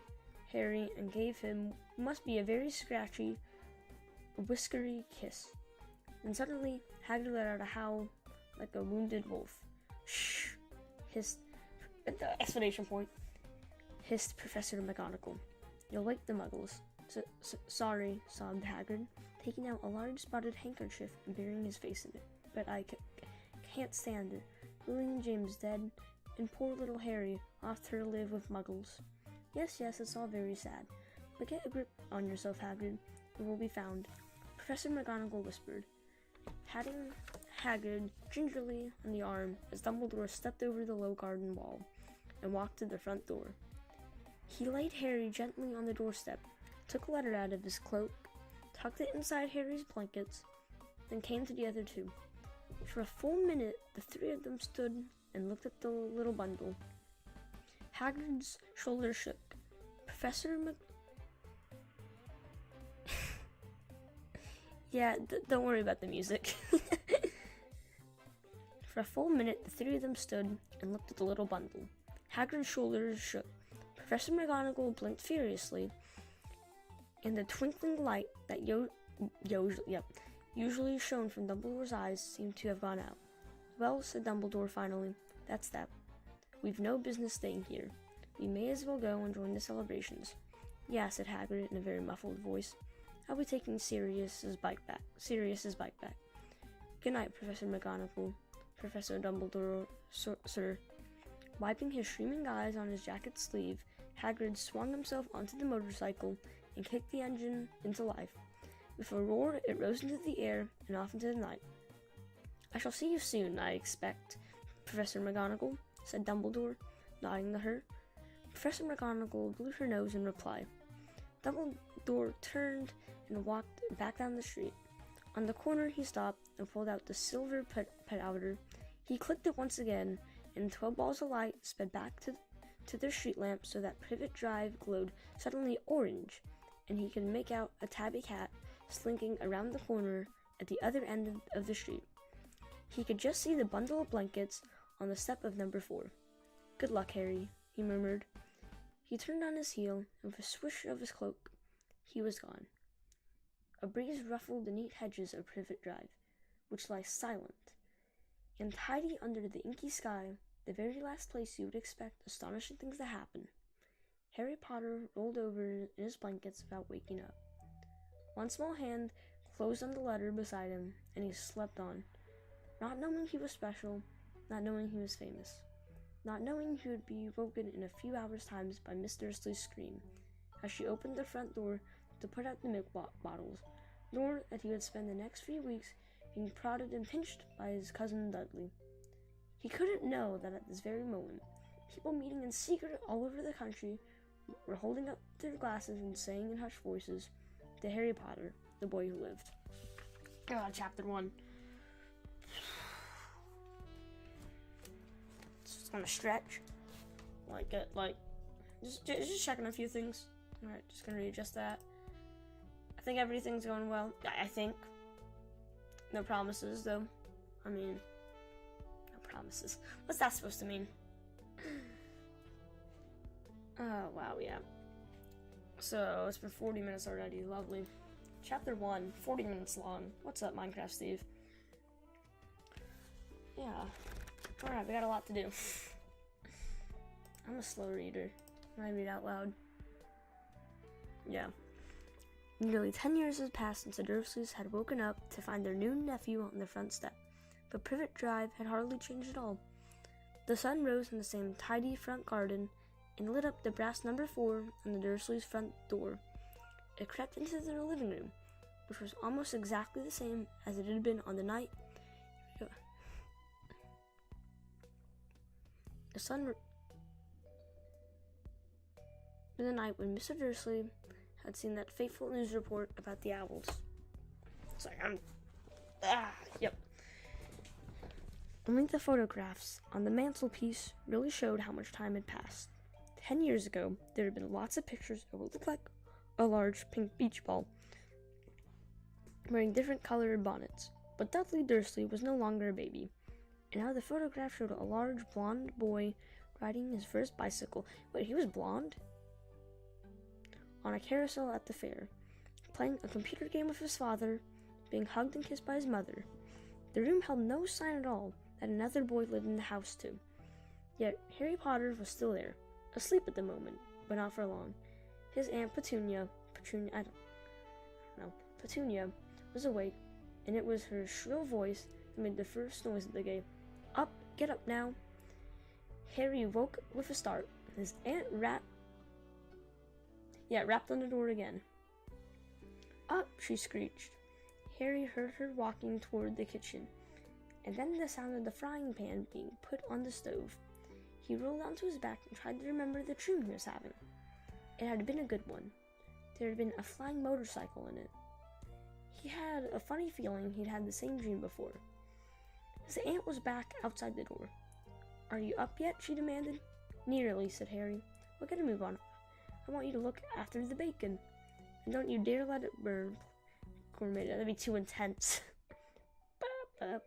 Harry and gave him what must be a very scratchy, whiskery kiss. And suddenly, Hagrid let out a howl like a wounded wolf. "Shh!" hissed exclamation point. Hissed Professor McGonagall. "You'll wake the muggles." Sorry," sobbed Hagrid, taking out a large spotted handkerchief and burying his face in it. "But I can't stand it. William James dead, and poor little Harry off to live with muggles." Yes, it's all very sad. But get a grip on yourself, Hagrid. It will be found," Professor McGonagall whispered, patting Hagrid gingerly on the arm as Dumbledore stepped over the low garden wall and walked to the front door. He laid Harry gently on the doorstep, took a letter out of his cloak, tucked it inside Harry's blankets, then came to the other two. For a full minute, the 3 of them stood and looked at the little bundle. Hagrid's shoulders shook. Don't worry about the music. For a full minute, the 3 of them stood and looked at the little bundle. Hagrid's shoulders shook. Professor McGonagall blinked furiously, and the twinkling light that usually shone from Dumbledore's eyes seemed to have gone out. "Well," said Dumbledore finally, "that's that. We've no business staying here. We may as well go and join the celebrations." "Yeah," said Hagrid in a very muffled voice. "I'll be taking Sirius's bike back. Good night, Professor McGonagall. Professor Dumbledore, sir." Wiping his streaming eyes on his jacket sleeve, Hagrid swung himself onto the motorcycle and kicked the engine into life. With a roar, it rose into the air and off into the night. "I shall see you soon, I expect, Professor McGonagall," said Dumbledore, nodding to her. Professor McGonagall blew her nose in reply. Dumbledore turned and walked back down the street. On the corner, he stopped and pulled out the silver powder. He clicked it once again, and 12 balls of light sped back to their street lamp so that Privet Drive glowed suddenly orange, and he could make out a tabby cat slinking around the corner at the other end of the street. He could just see the bundle of blankets on the step of number 4. "Good luck, Harry," he murmured. He turned on his heel, and with a swish of his cloak, he was gone. A breeze ruffled the neat hedges of Privet Drive, which lay silent and tidy under the inky sky, the very last place you would expect astonishing things to happen. Harry Potter rolled over in his blankets without waking up. One small hand closed on the letter beside him, and he slept on. not knowing he was special, not knowing he was famous, not knowing he would be woken in a few hours' time by Miss Dursley's scream as she opened the front door to put out the milk bottles, nor that he would spend the next few weeks being prodded and pinched by his cousin Dudley. He couldn't know that at this very moment, people meeting in secret all over the country were holding up their glasses and saying in hushed voices, to Harry Potter, the boy who lived. Chapter 1. Just gonna stretch. Just checking a few things. Alright, just gonna readjust that. I think everything's going well. I think. No promises, though. I mean, no promises. What's that supposed to mean? Oh, wow, yeah. So, it's been 40 minutes already. Lovely. Chapter 1, 40 minutes long. What's up, Minecraft Steve? Yeah. Alright, we got a lot to do. I'm a slow reader. When I read out loud. Yeah. Nearly 10 years had passed since the Dursleys had woken up to find their new nephew on their front step. But Privet Drive had hardly changed at all. The sun rose in the same tidy front garden and lit up the brass number 4 on the Dursleys' front door. It crept into their living room, which was almost exactly the same as it had been on the night. The night when Mr. Dursley had seen that fateful news report about the owls. Sorry, yep. Only the photographs on the mantelpiece really showed how much time had passed. 10 years ago, there had been lots of pictures of what looked like a large pink beach ball, wearing different colored bonnets. But Dudley Dursley was no longer a baby, and now the photograph showed a large blonde boy riding his first bicycle. Wait, he was blonde? On a carousel at the fair, playing a computer game with his father, being hugged and kissed by his mother. The room held no sign at all that another boy lived in the house too. Yet Harry Potter was still there, asleep at the moment, but not for long. His Aunt Petunia was awake, and it was her shrill voice that made the first noise of the day. Up, get up now. Harry woke with a start. His aunt rapped on the door again. Up, she screeched. Harry heard her walking toward the kitchen, and then the sound of the frying pan being put on the stove. He rolled onto his back and tried to remember the dream he was having. It had been a good one. There had been a flying motorcycle in it. He had a funny feeling he'd had the same dream before. His aunt was back outside the door. Are you up yet? She demanded. Nearly, said Harry. We're gonna move on. I want you to look after the bacon. And don't you dare let it burn. Gourmet, that'd be too intense. And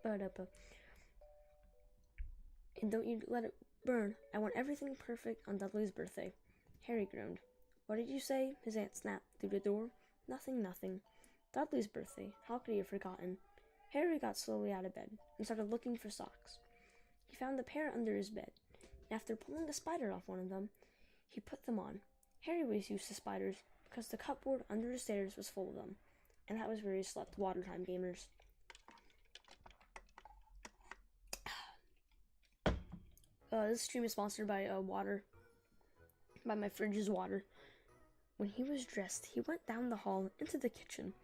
don't you let it burn. I want everything perfect on Dudley's birthday. Harry groaned. What did you say? His aunt snapped through the door. Nothing. Dudley's birthday. How could he have forgotten? Harry got slowly out of bed and started looking for socks. He found the pair under his bed, and after pulling a spider off one of them, he put them on. Harry was used to spiders because the cupboard under the stairs was full of them, and that was where he slept. Watertime gamers. This stream is sponsored by my fridge's water. When he was dressed, he went down the hall into the kitchen.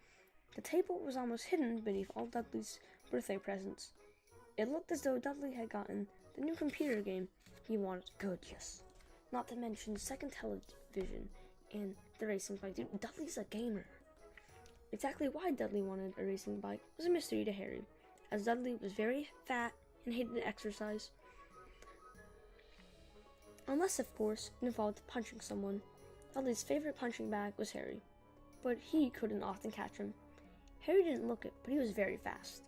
The table was almost hidden beneath all Dudley's birthday presents. It looked as though Dudley had gotten the new computer game he wanted. Good, yes. Not to mention second television and the racing bike. Dude, Dudley's a gamer. Exactly why Dudley wanted a racing bike was a mystery to Harry, as Dudley was very fat and hated to exercise. Unless, of course, it involved punching someone. Dudley's favorite punching bag was Harry, but he couldn't often catch him. Harry didn't look it, but he was very fast.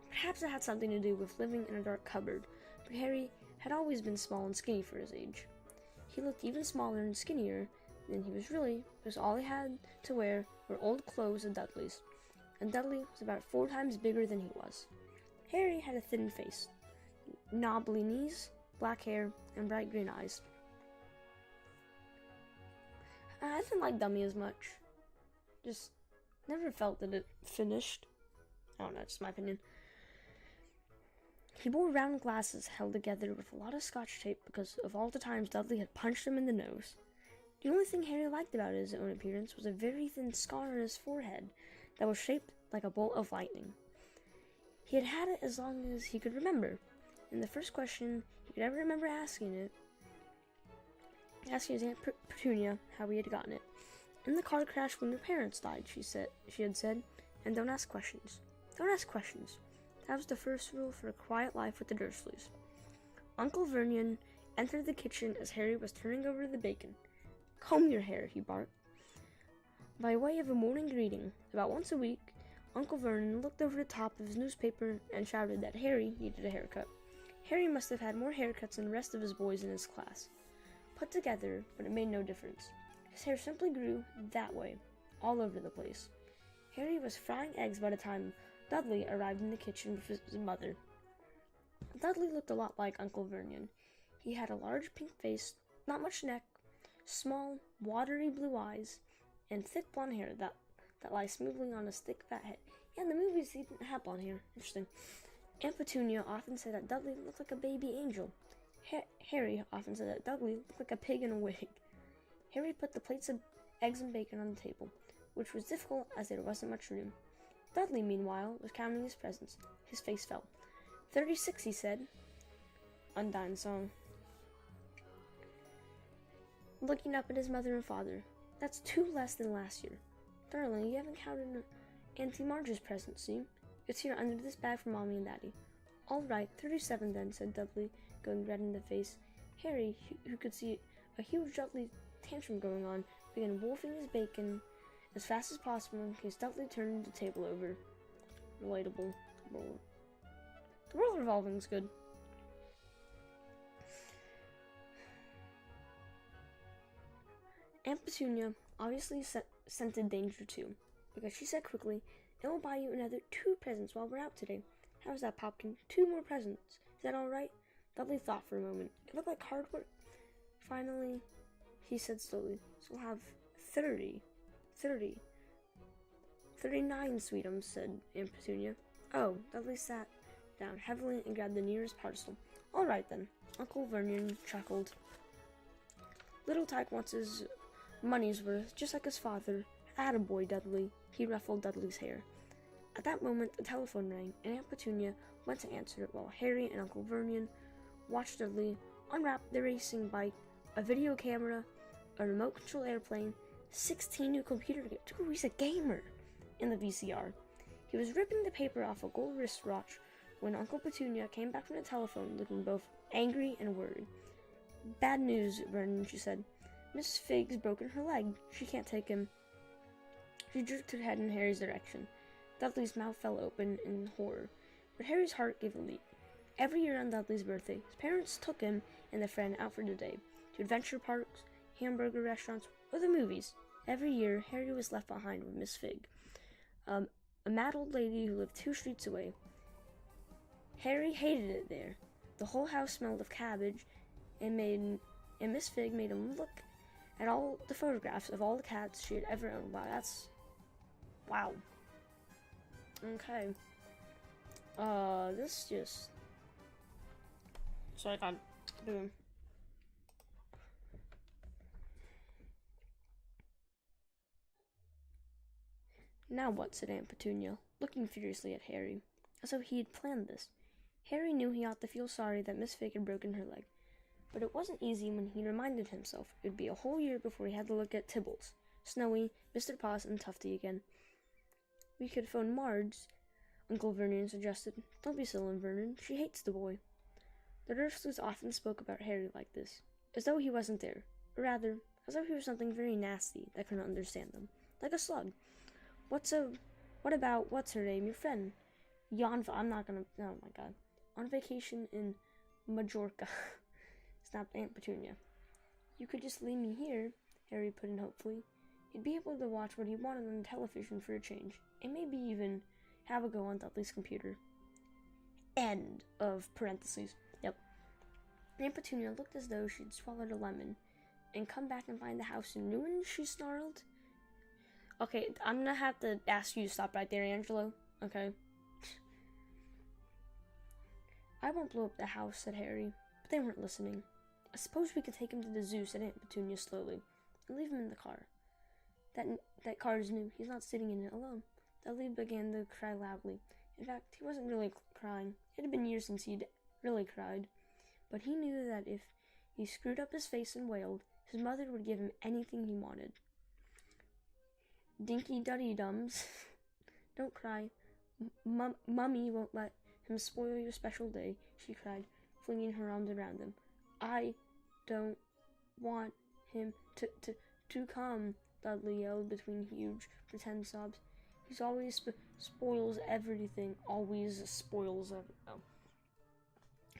Perhaps it had something to do with living in a dark cupboard, but Harry had always been small and skinny for his age. He looked even smaller and skinnier than he was really, because all he had to wear were old clothes of Dudley's, and Dudley was about 4 times bigger than he was. Harry had a thin face, knobbly knees, black hair, and bright green eyes. I didn't like Dummy as much. Just never felt that it finished. I don't know, just my opinion. He wore round glasses held together with a lot of scotch tape because of all the times Dudley had punched him in the nose. The only thing Harry liked about his own appearance was a very thin scar on his forehead that was shaped like a bolt of lightning. He had had it as long as he could remember, and the first question he could ever remember asking his Aunt Petunia how he had gotten it. "In the car crash when your parents died," she had said, "and don't ask questions. Don't ask questions." That was the first rule for a quiet life with the Dursleys. Uncle Vernon entered the kitchen as Harry was turning over the bacon. "Comb your hair," he barked. By way of a morning greeting, about once a week, Uncle Vernon looked over the top of his newspaper and shouted that Harry needed a haircut. Harry must have had more haircuts than the rest of his boys in his class put together, but it made no difference. His hair simply grew that way, all over the place. Harry was frying eggs by the time Dudley arrived in the kitchen with his mother. Dudley looked a lot like Uncle Vernon. He had a large pink face, not much neck, small, watery blue eyes, and thick blonde hair that lies smoothly on his thick, fat head. Yeah, in the movies he didn't have blonde hair. Interesting. Aunt Petunia often said that Dudley looked like a baby angel. Harry often said that Dudley looked like a pig in a wig. Harry put the plates of eggs and bacon on the table, which was difficult as there wasn't much room. Dudley, meanwhile, was counting his presents. His face fell. 36, he said. Undyne song. Looking up at his mother and father. "That's 2 less than last year. Darling, you haven't counted Auntie Marge's present, see? It's here under this bag for Mommy and Daddy." "All right, 37 then," said Dudley, going red in the face. Harry, who could see a huge Dudley tantrum going on, began wolfing his bacon as fast as possible in case Dudley turned the table over. Relatable. The world revolving's good. Aunt Petunia obviously scented danger too, because she said quickly, "It will buy you another 2 presents while we're out today. How's that, Popkin? 2 more presents. Is that all right?" Dudley thought for a moment. It looked like hard work. Finally, he said slowly, "So we'll have 30. 39, sweetums," said Aunt Petunia. "Oh," Dudley sat down heavily and grabbed the nearest parcel. "All right then." Uncle Vernon chuckled. "Little Tyke wants his money's worth, just like his father. Attaboy, Dudley." He ruffled Dudley's hair. At that moment, the telephone rang, and Aunt Petunia went to answer it while Harry and Uncle Vernon watched Dudley unwrap the racing bike, a video camera, a remote-controlled airplane, 16 new computer games. Dude, he's a gamer! In the VCR. He was ripping the paper off a gold wristwatch when Uncle Petunia came back from the telephone looking both angry and worried. "Bad news, Vernon," she said. "Miss Figg's broken her leg. She can't take him." She jerked her head in Harry's direction. Dudley's mouth fell open in horror, but Harry's heart gave a leap. Every year on Dudley's birthday, his parents took him and a friend out for the day, to adventure parks, hamburger restaurants, or the movies. Every year, Harry was left behind with Miss Figg, a mad old lady who lived 2 streets away. Harry hated it there. The whole house smelled of cabbage, and Miss Figg made him look at all the photographs of all the cats she had ever owned. Wow. Okay. This just... Sorry, God. Boom. "Now what?" said Aunt Petunia, looking furiously at Harry, as though he had planned this. Harry knew he ought to feel sorry that Miss Figg had broken her leg, but it wasn't easy when he reminded himself it would be a whole year before he had to look at Tibbles, Snowy, Mr. Poss, and Tufty again. "We could phone Marge," Uncle Vernon suggested. "Don't be silly, Vernon. She hates the boy." The Dursleys often spoke about Harry like this, as though he wasn't there, or rather, as though he was something very nasty that couldn't understand them, like a slug. What about, what's her name, your friend? I'm not gonna, oh my God. On vacation in Majorca, snapped Aunt Petunia. "You could just leave me here," Harry put in hopefully. He'd be able to watch what he wanted on the television for a change, and maybe even have a go on Dudley's computer. End of parentheses. Yep. Aunt Petunia looked as though she'd swallowed a lemon. "And come back and find the house in ruins?" she snarled. Okay, I'm gonna have to ask you to stop right there, Angelo. Okay. I won't blow up the house, said Harry, but they weren't listening. I suppose we could take him to the zoo, said Aunt Petunia slowly, and leave him in the car. That car is new. He's not sitting in it alone. Dudley began to cry loudly. In fact, he wasn't really crying. It had been years since he'd really cried. But he knew that if he screwed up his face and wailed, his mother would give him anything he wanted. Dinky Duddy Dums, don't cry. Mummy won't let him spoil your special day, she cried, flinging her arms around him. I don't want him to come, Dudley yelled between huge pretend sobs. He's always spoils everything, always spoils everything.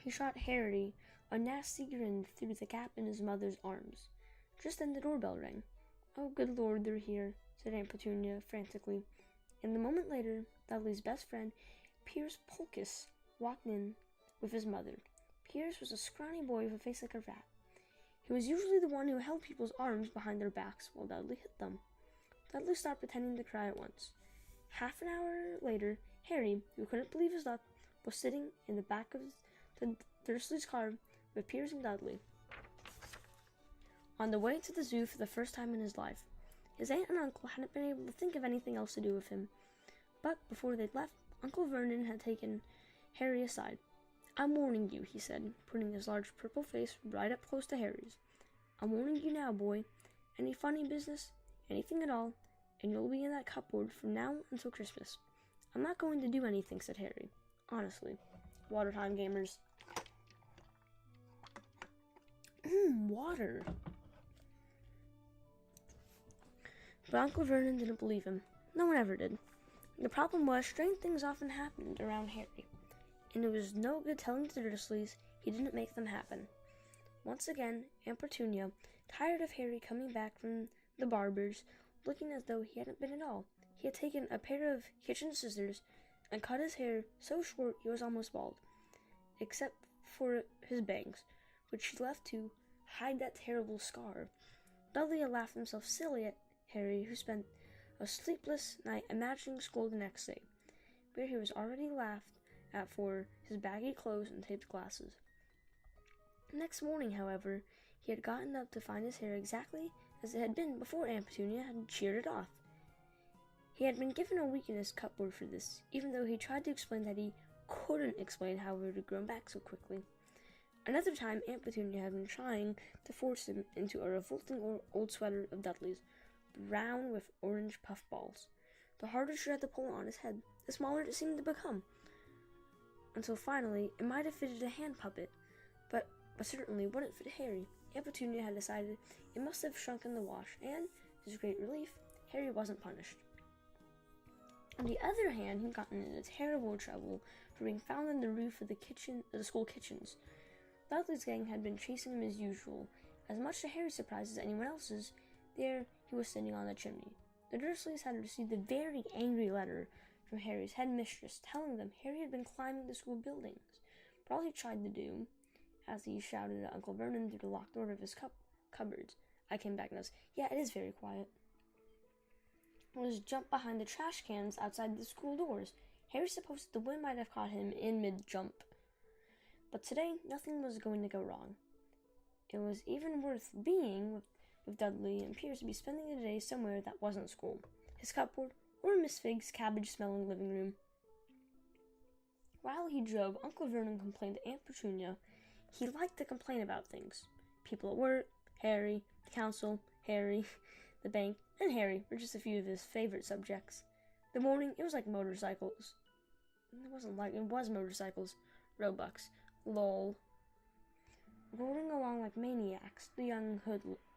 He shot Harry a nasty grin through the gap in his mother's arms. Just then the doorbell rang. Oh, good Lord, they're here, said Aunt Petunia frantically. And a moment later, Dudley's best friend, Piers Polkiss, walked in with his mother. Piers was a scrawny boy with a face like a rat. He was usually the one who held people's arms behind their backs while Dudley hit them. Dudley stopped pretending to cry at once. Half an hour later, Harry, who couldn't believe his luck, was sitting in the back of the Dursleys' car with Piers and Dudley, on the way to the zoo for the first time in his life. His aunt and uncle hadn't been able to think of anything else to do with him, but before they'd left, Uncle Vernon had taken Harry aside. I'm warning you, he said, putting his large purple face right up close to Harry's. I'm warning you now, boy. Any funny business, anything at all, and you'll be in that cupboard from now until Christmas. I'm not going to do anything, said Harry. Honestly. Watertime, gamers. Water. But Uncle Vernon didn't believe him. No one ever did. The problem was, strange things often happened around Harry, and it was no good telling the Dursleys he didn't make them happen. Once again, Aunt Petunia, tired of Harry coming back from the barber's, looking as though he hadn't been at all. He had taken a pair of kitchen scissors and cut his hair so short he was almost bald, except for his bangs, which he left to hide that terrible scar. Dudley had laughed himself silly at Harry, who spent a sleepless night imagining school the next day, where he was already laughed at for his baggy clothes and taped glasses. Next morning, however, he had gotten up to find his hair exactly as it had been before Aunt Petunia had sheared it off. He had been given a week in his cupboard for this, even though he tried to explain that he couldn't explain how it had grown back so quickly. Another time, Aunt Petunia had been trying to force him into a revolting old sweater of Dudley's, brown with orange puffballs. The harder she had to pull on his head, the smaller it seemed to become, until finally it might have fitted a hand puppet, but certainly wouldn't fit Harry. Aunt Petunia had decided it must have shrunk in the wash, and, to his great relief, Harry wasn't punished. On the other hand, he'd gotten into terrible trouble for being found on the roof of the school kitchens. Dudley's gang had been chasing him as usual. As much to Harry's surprise as anyone else's, there he was sitting on the chimney. The Dursleys had received a very angry letter from Harry's headmistress telling them Harry had been climbing the school buildings. But all he tried to do, as he shouted at Uncle Vernon through the locked door of his cupboards, I came back and was, yeah, it is very quiet, was jump behind the trash cans outside the school doors. Harry supposed that the wind might have caught him in mid-jump. But today, nothing was going to go wrong. It was even worth being with Dudley and Piers to be spending the day somewhere that wasn't school, his cupboard, or Miss Fig's cabbage-smelling living room. While he drove, Uncle Vernon complained to Aunt Petunia. He liked to complain about things. People at work, Harry, the council, Harry, the bank, and Harry were just a few of his favorite subjects. The morning, it was like motorcycles. It was motorcycles. Robux. Lol. Rolling along like maniacs, the young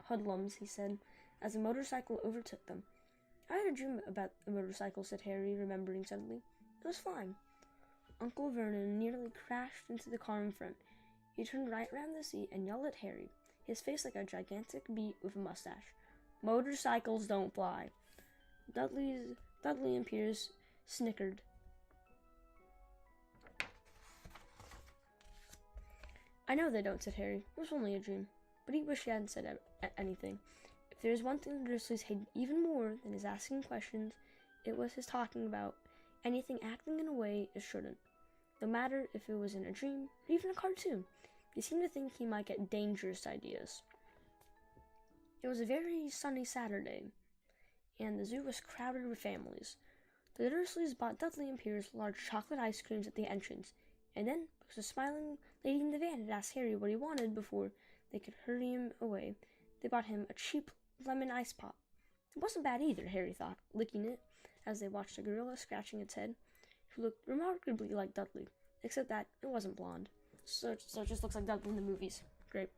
hoodlums, he said, as a motorcycle overtook them. I had a dream about a motorcycle, said Harry, remembering suddenly. It was flying. Uncle Vernon nearly crashed into the car in front. He turned right round the seat and yelled at Harry, his face like a gigantic bee with a mustache. Motorcycles don't fly. Dudley and Piers snickered. I know they don't, said Harry. It was only a dream. But he wished he hadn't said anything. If there was one thing the Dursleys hated even more than his asking questions, it was his talking about anything acting in a way it shouldn't. no matter if it was in a dream or even a cartoon. He seemed to think he might get dangerous ideas. It was a very sunny Saturday, and the zoo was crowded with families. The Dursleys bought Dudley and Piers large chocolate ice creams at the entrance, and then, because a smiling lady in the van had asked Harry what he wanted before they could hurry him away, they bought him a cheap lemon ice pop. It wasn't bad either, Harry thought, licking it as they watched a gorilla scratching its head, who looked remarkably like Dudley, except that it wasn't blonde. So it just looks like Dudley in the movies. Great.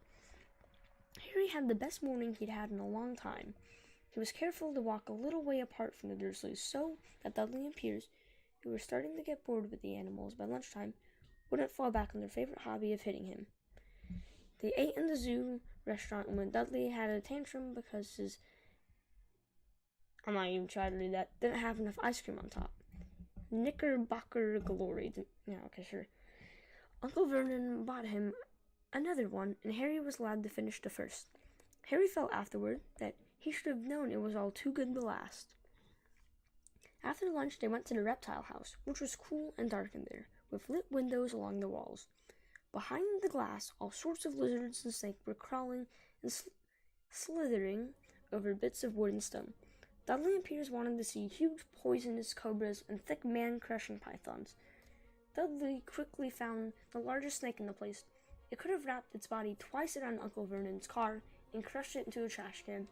Harry had the best morning he'd had in a long time. He was careful to walk a little way apart from the Dursleys so that Dudley and Piers, who were starting to get bored with the animals by lunchtime, wouldn't fall back on their favorite hobby of hitting him. They ate in the zoo restaurant, and when Dudley had a tantrum because his I'm not even trying to do that, didn't have enough ice cream on top. Knickerbocker glory. Yeah, okay, sure. Uncle Vernon bought him another one, and Harry was allowed to finish the first. Harry felt afterward that he should have known it was all too good to last. After lunch, they went to the reptile house, which was cool and dark in there, with lit windows along the walls. Behind the glass, all sorts of lizards and snakes were crawling and slithering over bits of wood and stone. Dudley and Piers wanted to see huge poisonous cobras and thick man-crushing pythons. Dudley quickly found the largest snake in the place. It could have wrapped its body twice around Uncle Vernon's car and crushed it into a trash can.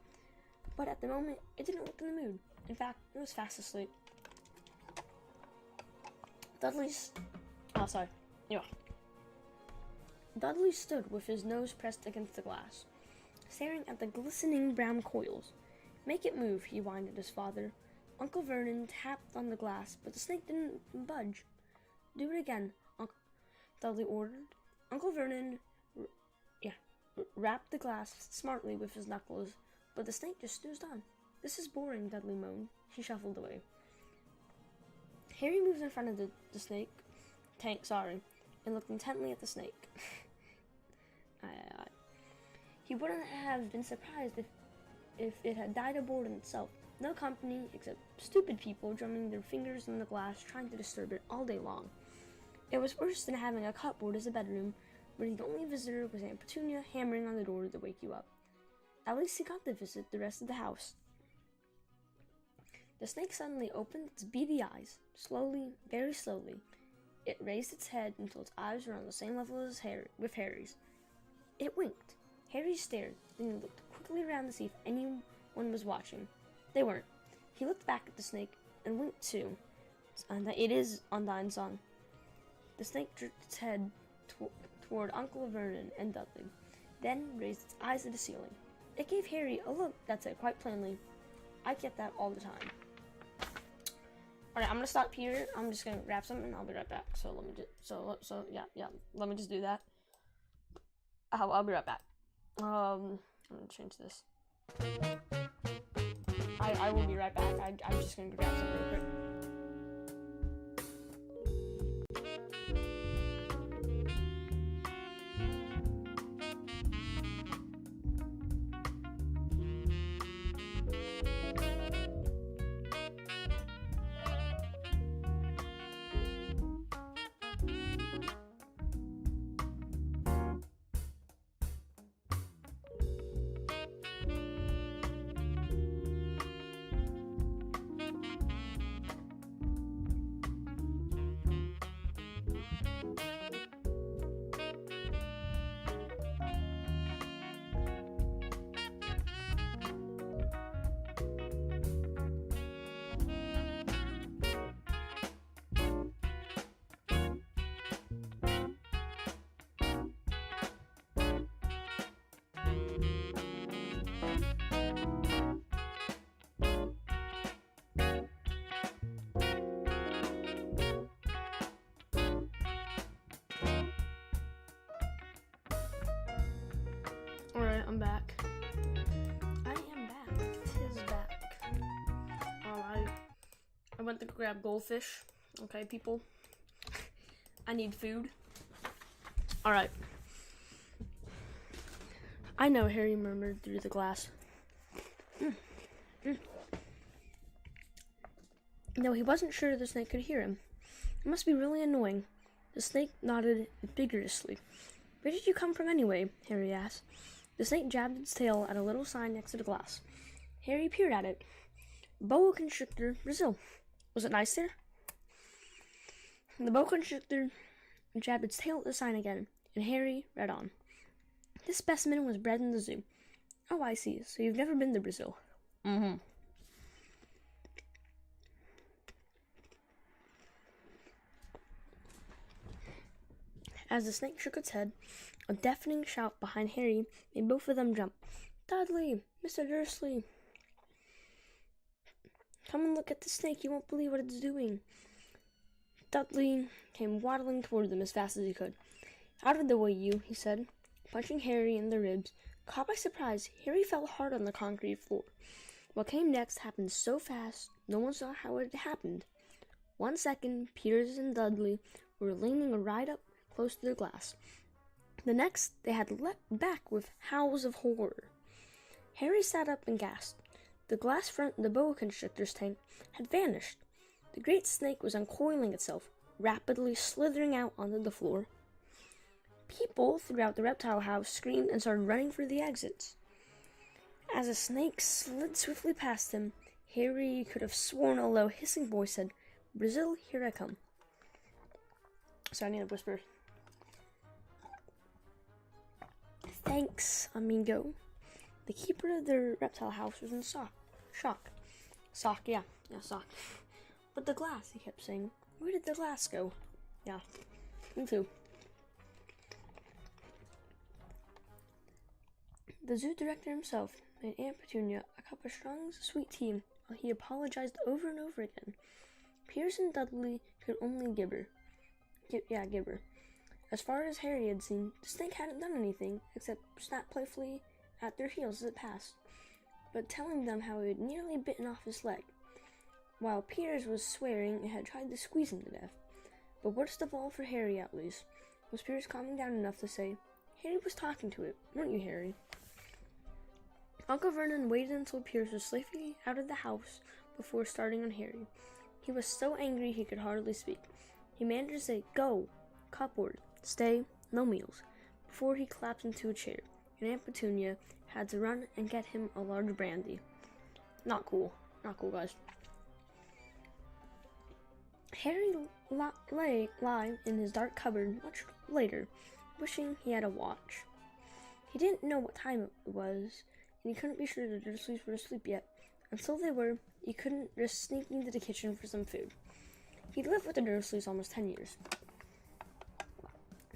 But at the moment, it didn't look in the mood. In fact, it was fast asleep. Dudley stood with his nose pressed against the glass, staring at the glistening brown coils. "Make it move," he whined at his father. Uncle Vernon tapped on the glass, but the snake didn't budge. "Do it again," Dudley ordered. Uncle Vernon rapped the glass smartly with his knuckles, but the snake just snoozed on. "This is boring," Dudley moaned. He shuffled away. Harry moved in front of the snake, and looked intently at the snake. He wouldn't have been surprised if it had died of boredom itself. No company except stupid people drumming their fingers on the glass trying to disturb it all day long. It was worse than having a cupboard as a bedroom, where the only visitor was Aunt Petunia hammering on the door to wake you up. At least he got to visit the rest of the house. The snake suddenly opened its beady eyes, slowly, very slowly. It raised its head until its eyes were on the same level as Harry's. It winked. Harry stared, then he looked quickly around to see if anyone was watching. They weren't. He looked back at the snake and winked too. It is Undyne's son. The snake jerked its head toward Uncle Vernon and Dudley, then raised its eyes to the ceiling. It gave Harry a look that said quite plainly, "I get that all the time." Alright, I'm gonna stop here. I'm just gonna grab something and I'll be right back. So let me let me just do that. I'll be right back. I'm gonna change this. I will be right back. I'm just gonna grab something real quick. Alright, I'm back. I am back. Tis back. I went to grab goldfish. Okay, people. I need food. Alright. I know, Harry murmured through the glass. No, he wasn't sure the snake could hear him. It must be really annoying. The snake nodded vigorously. "Where did you come from anyway?" Harry asked. The snake jabbed its tail at a little sign next to the glass. Harry peered at it. Boa Constrictor, Brazil. Was it nice there? The boa constrictor jabbed its tail at the sign again, and Harry read on. This specimen was bred in the zoo. Oh, I see. So you've never been to Brazil? Mm-hmm. As the snake shook its head, a deafening shout behind Harry made both of them jump. Dudley! Mr. Dursley! Come and look at the snake. You won't believe what it's doing. Dudley came waddling toward them as fast as he could. Out of the way, you, he said, punching Harry in the ribs. Caught by surprise, Harry fell hard on the concrete floor. What came next happened so fast, no one saw how it happened. 1 second, Peters and Dudley were leaning right up close to the glass. The next, they had leapt back with howls of horror. Harry sat up and gasped. The glass front of the boa constrictor's tank had vanished. The great snake was uncoiling itself, rapidly slithering out onto the floor. People throughout the reptile house screamed and started running for the exits. As the snake slid swiftly past him, Harry could have sworn a low hissing voice said, Brazil, here I come. So I need to whisper. Thanks, amigo. The keeper of the reptile house was in shock. Sock, yeah, sock. But the glass, he kept saying. Where did the glass go? Yeah, me too. The zoo director himself made Aunt Petunia a cup of strong, sweet tea while he apologized over and over again. Pierce and Dudley could only gibber. As far as Harry had seen, the snake hadn't done anything except snap playfully at their heels as it passed, but telling them how it had nearly bitten off his leg, while Peters was swearing it had tried to squeeze him to death. But worst of all for Harry, at least, was Peters calming down enough to say, Harry was talking to it, weren't you, Harry? Uncle Vernon waited until Pierce was safely out of the house before starting on Harry. He was so angry he could hardly speak. He managed to say, Go, cupboard, stay, no meals, before he collapsed into a chair, and Aunt Petunia had to run and get him a large brandy. Not cool, guys. Harry lay in his dark cupboard much later, wishing he had a watch. He didn't know what time it was, and he couldn't be sure the Dursleys were asleep yet. Until they were, he couldn't risk sneaking into the kitchen for some food. He'd lived with the Dursleys almost 10 years.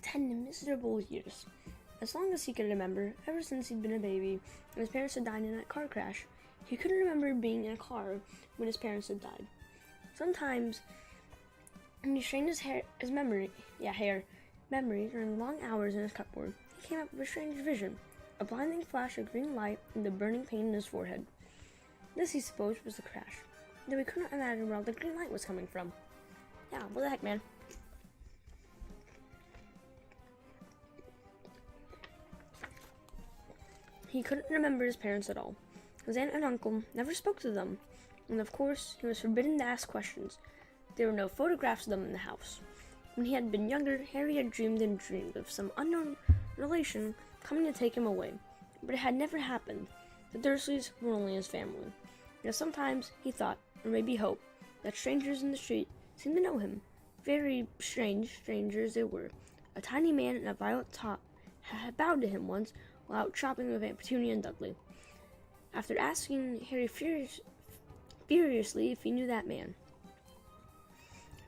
10 miserable years. As long as he could remember, ever since he'd been a baby and his parents had died in that car crash, he couldn't remember being in a car when his parents had died. Sometimes, when he strained his memory during long hours in his cupboard, he came up with a strange vision, a blinding flash of green light and the burning pain in his forehead. This, he supposed, was the crash, though he couldn't imagine where all the green light was coming from. Yeah, what the heck, man? He couldn't remember his parents at all. His aunt and uncle never spoke to them, and of course, he was forbidden to ask questions. There were no photographs of them in the house. When he had been younger, Harry had dreamed and dreamed of some unknown relation coming to take him away, but it had never happened. The Dursleys were only his family. Yet sometimes he thought, or maybe hoped, that strangers in the street seemed to know him. Very strange strangers they were. A tiny man in a violet top had bowed to him once while out shopping with Aunt Petunia and Dudley. After asking Harry furiously if he knew that man,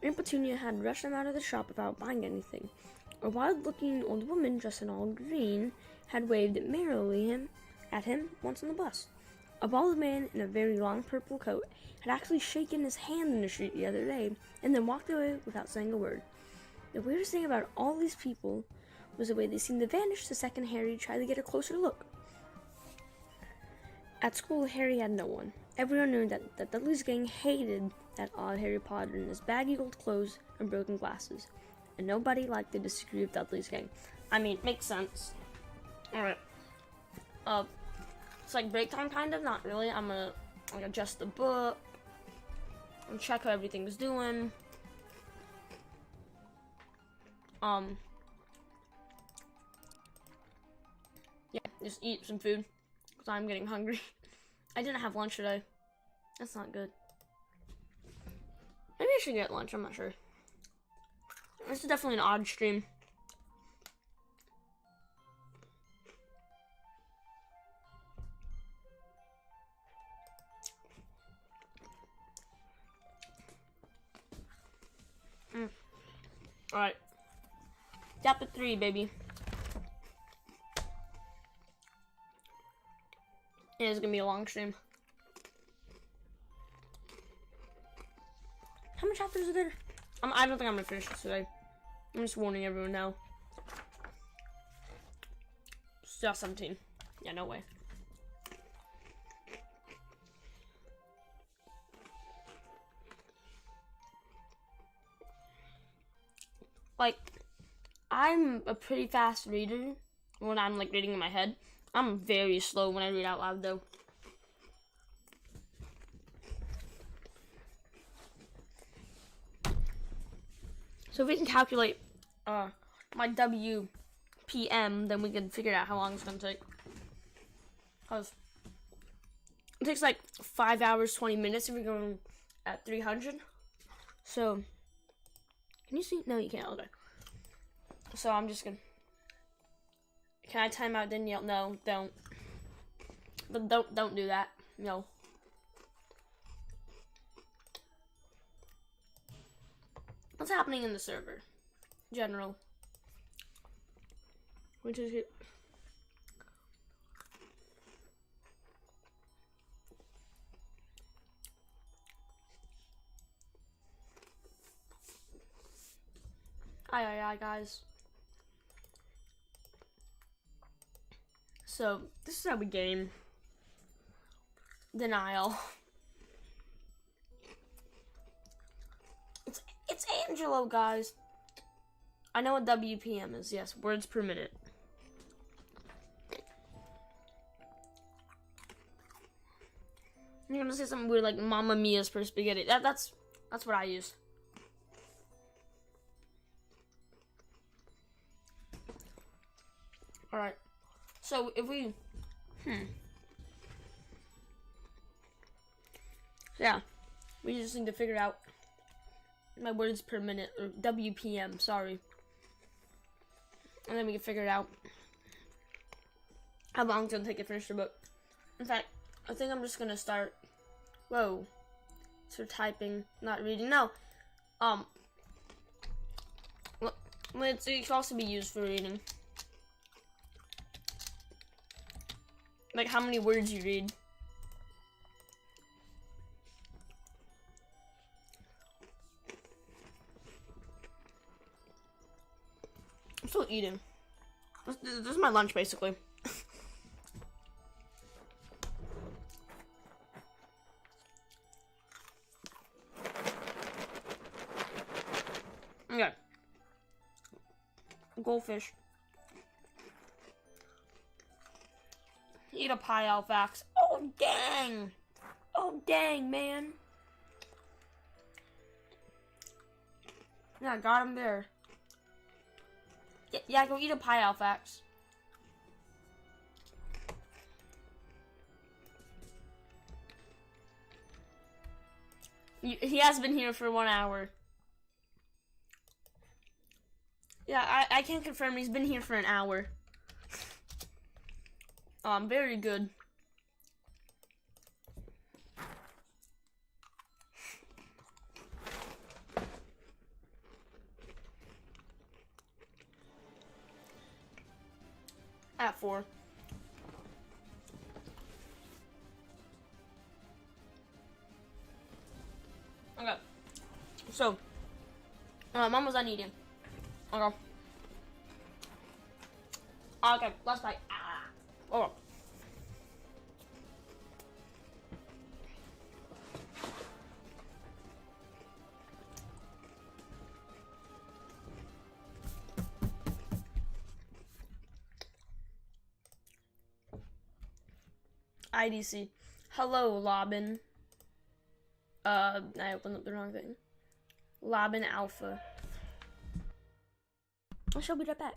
Aunt Petunia had rushed him out of the shop without buying anything. A wild-looking old woman dressed in all green had waved merrily at him once on the bus. A bald man in a very long purple coat had actually shaken his hand in the street the other day and then walked away without saying a word. The weirdest thing about all these people was the way they seemed to vanish the second Harry tried to get a closer look. At school, Harry had no one. Everyone knew that Dudley's gang hated that odd Harry Potter in his baggy old clothes and broken glasses, and nobody liked to disagree with Dudley's gang. I mean, makes sense. Alright. It's like break time, kind of. Not really. I'm gonna adjust the book and check how everything's doing. Um, yeah, just eat some food because I'm getting hungry. I didn't have lunch today. That's not good. Maybe I should get lunch. I'm not sure. This is definitely an odd stream. Alright. Chapter 3, baby. It is gonna be a long stream. How many chapters are there? I don't think I'm gonna finish this today. I'm just warning everyone now. It's just 17. Yeah, no way. Like, I'm a pretty fast reader when I'm like reading in my head. I'm very slow when I read out loud though. So if we can calculate my WPM, then we can figure out how long it's gonna take. Cause it takes like 5 hours 20 minutes if we're going at 300. So can you see? No, you can't. Okay. So I'm just gonna. Can I time out Danielle? No, don't. Don't do that. No. What's happening in the server? General. Which is it? Aye, guys. So, this is how we game. Denial. It's Angelo, guys. I know what WPM is. Yes, words per minute. You're gonna say something weird like Mamma Mia's per spaghetti. That's what I use. Alright. So if we yeah. We just need to figure out my words per minute, or WPM, sorry. And then we can figure it out how long it's gonna take to finish the book. In fact, I think I'm just gonna start. Whoa. So typing, not reading. No. It can also be used for reading. Like how many words you read. I'm still eating. This is my lunch, basically. Okay. Goldfish. Eat a pie, Alfax. Oh, dang. Oh, dang, man. Yeah, got him there. Yeah, go eat a pie, Alfax. He has been here for 1 hour. Yeah, I can confirm he's been here for an hour. Very good. At 4. Okay. So, Mom was done eating. Okay. Okay, last bite. Oh. IDC. Hello, Lobbin. I opened up the wrong thing. Lobbin Alpha. I shall be right back.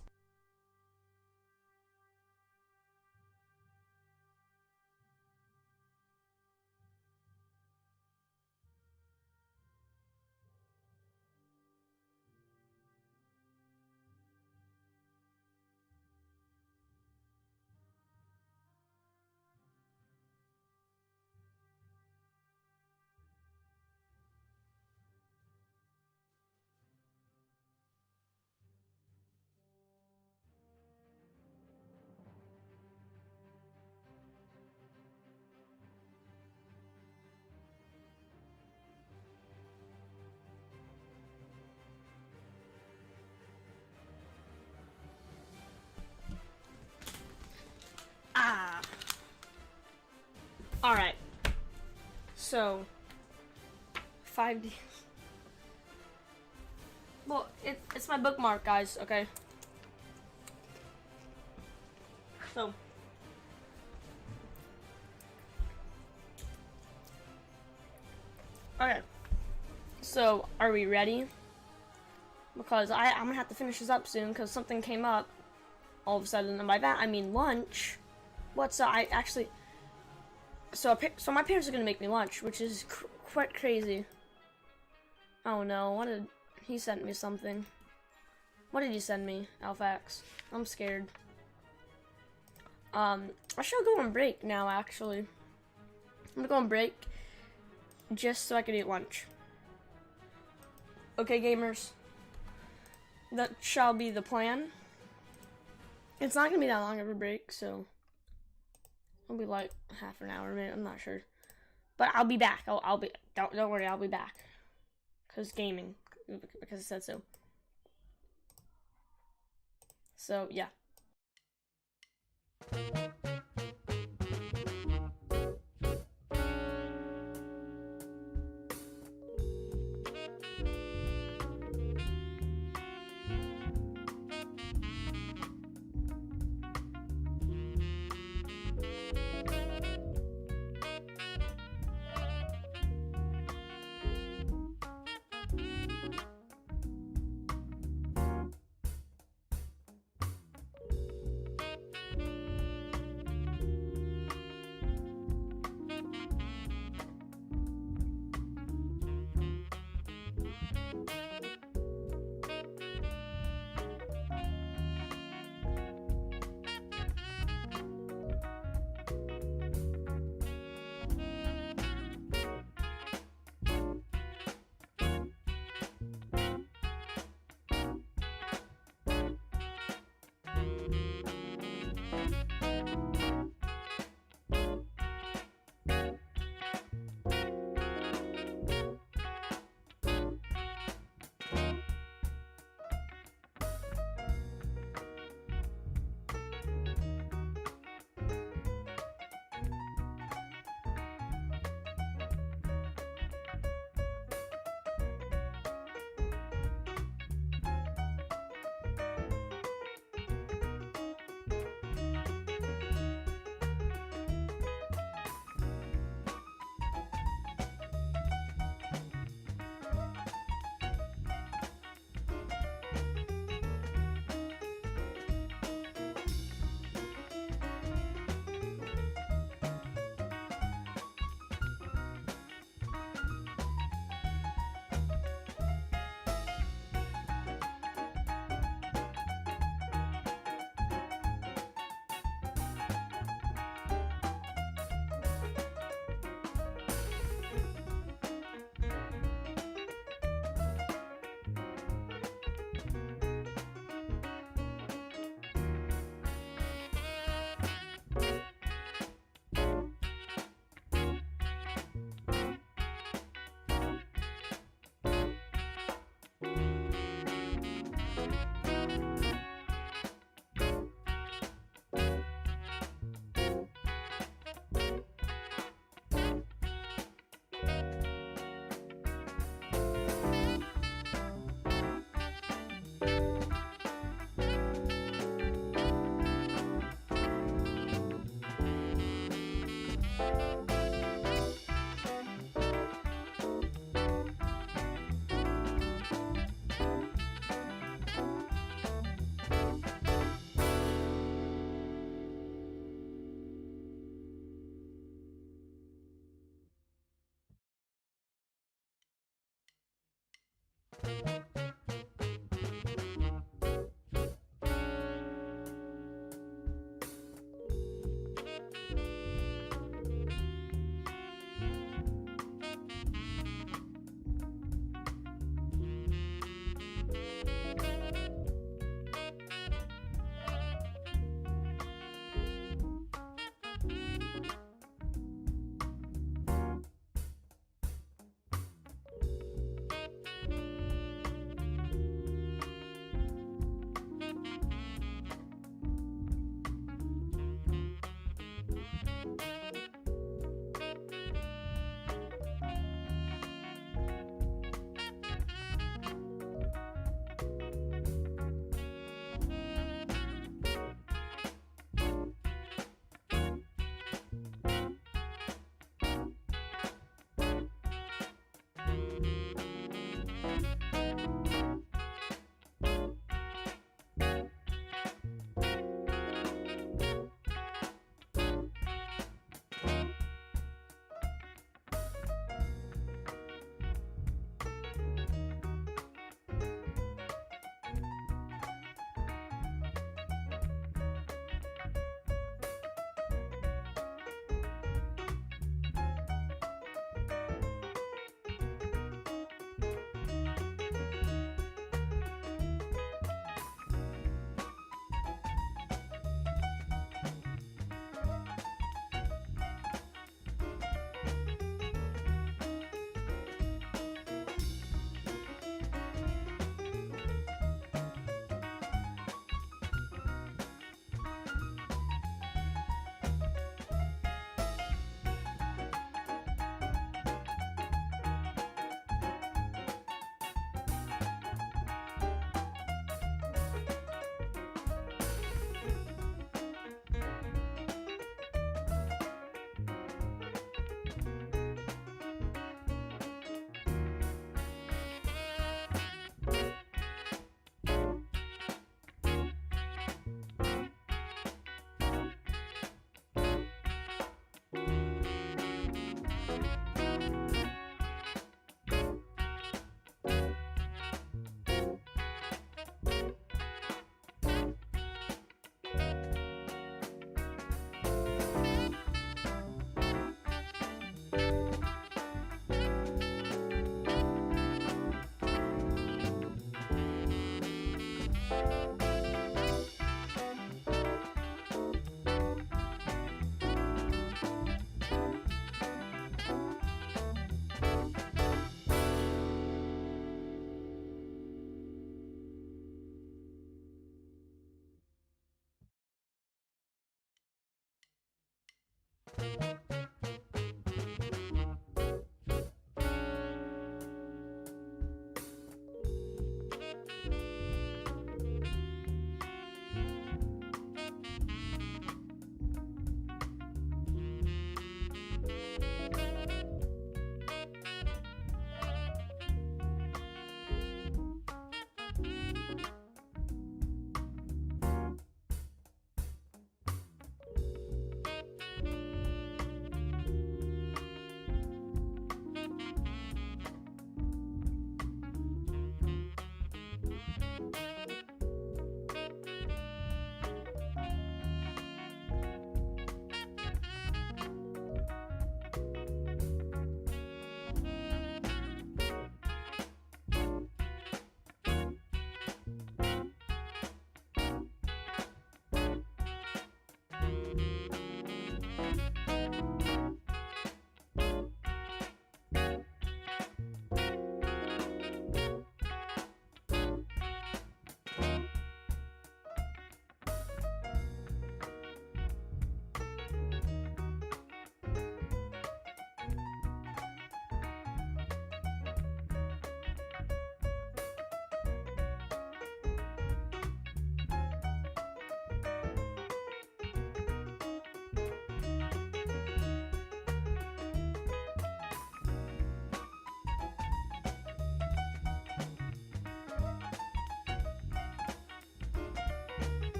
Ah. Alright. So, 5D. Well, it's my bookmark, guys, okay? So. Okay. So, are we ready? Because I'm gonna have to finish this up soon because something came up all of a sudden. And by that, I mean lunch. What's I actually. So my parents are gonna make me lunch, which is quite crazy. Oh no, what did he sent me something? What did he send me, Alphax? I'm scared. I should go on break now. Actually, I'm gonna go on break just so I can eat lunch. Okay, gamers. That shall be the plan. It's not gonna be that long of a break, so it'll be like half an hour, maybe. I'm not sure, but I'll be back. I'll be. Don't worry, I'll be back. Cause gaming, because I said so. So yeah.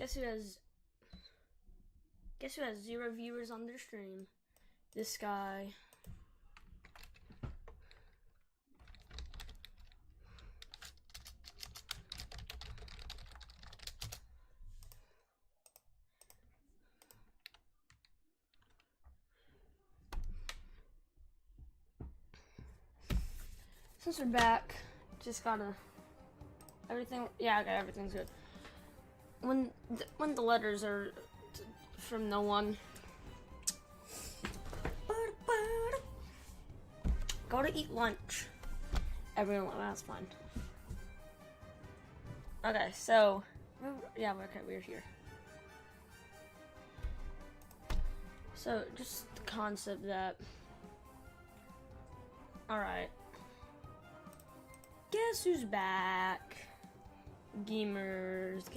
Guess who has 0 viewers on their stream? This guy. Since we're back, just gotta everything. Yeah, okay, everything's good. When the letters are from no one, go to eat lunch. Everyone, that's fine. Okay, so yeah, okay, we're here. So just the concept that. All right. Guess who's back? Gamers,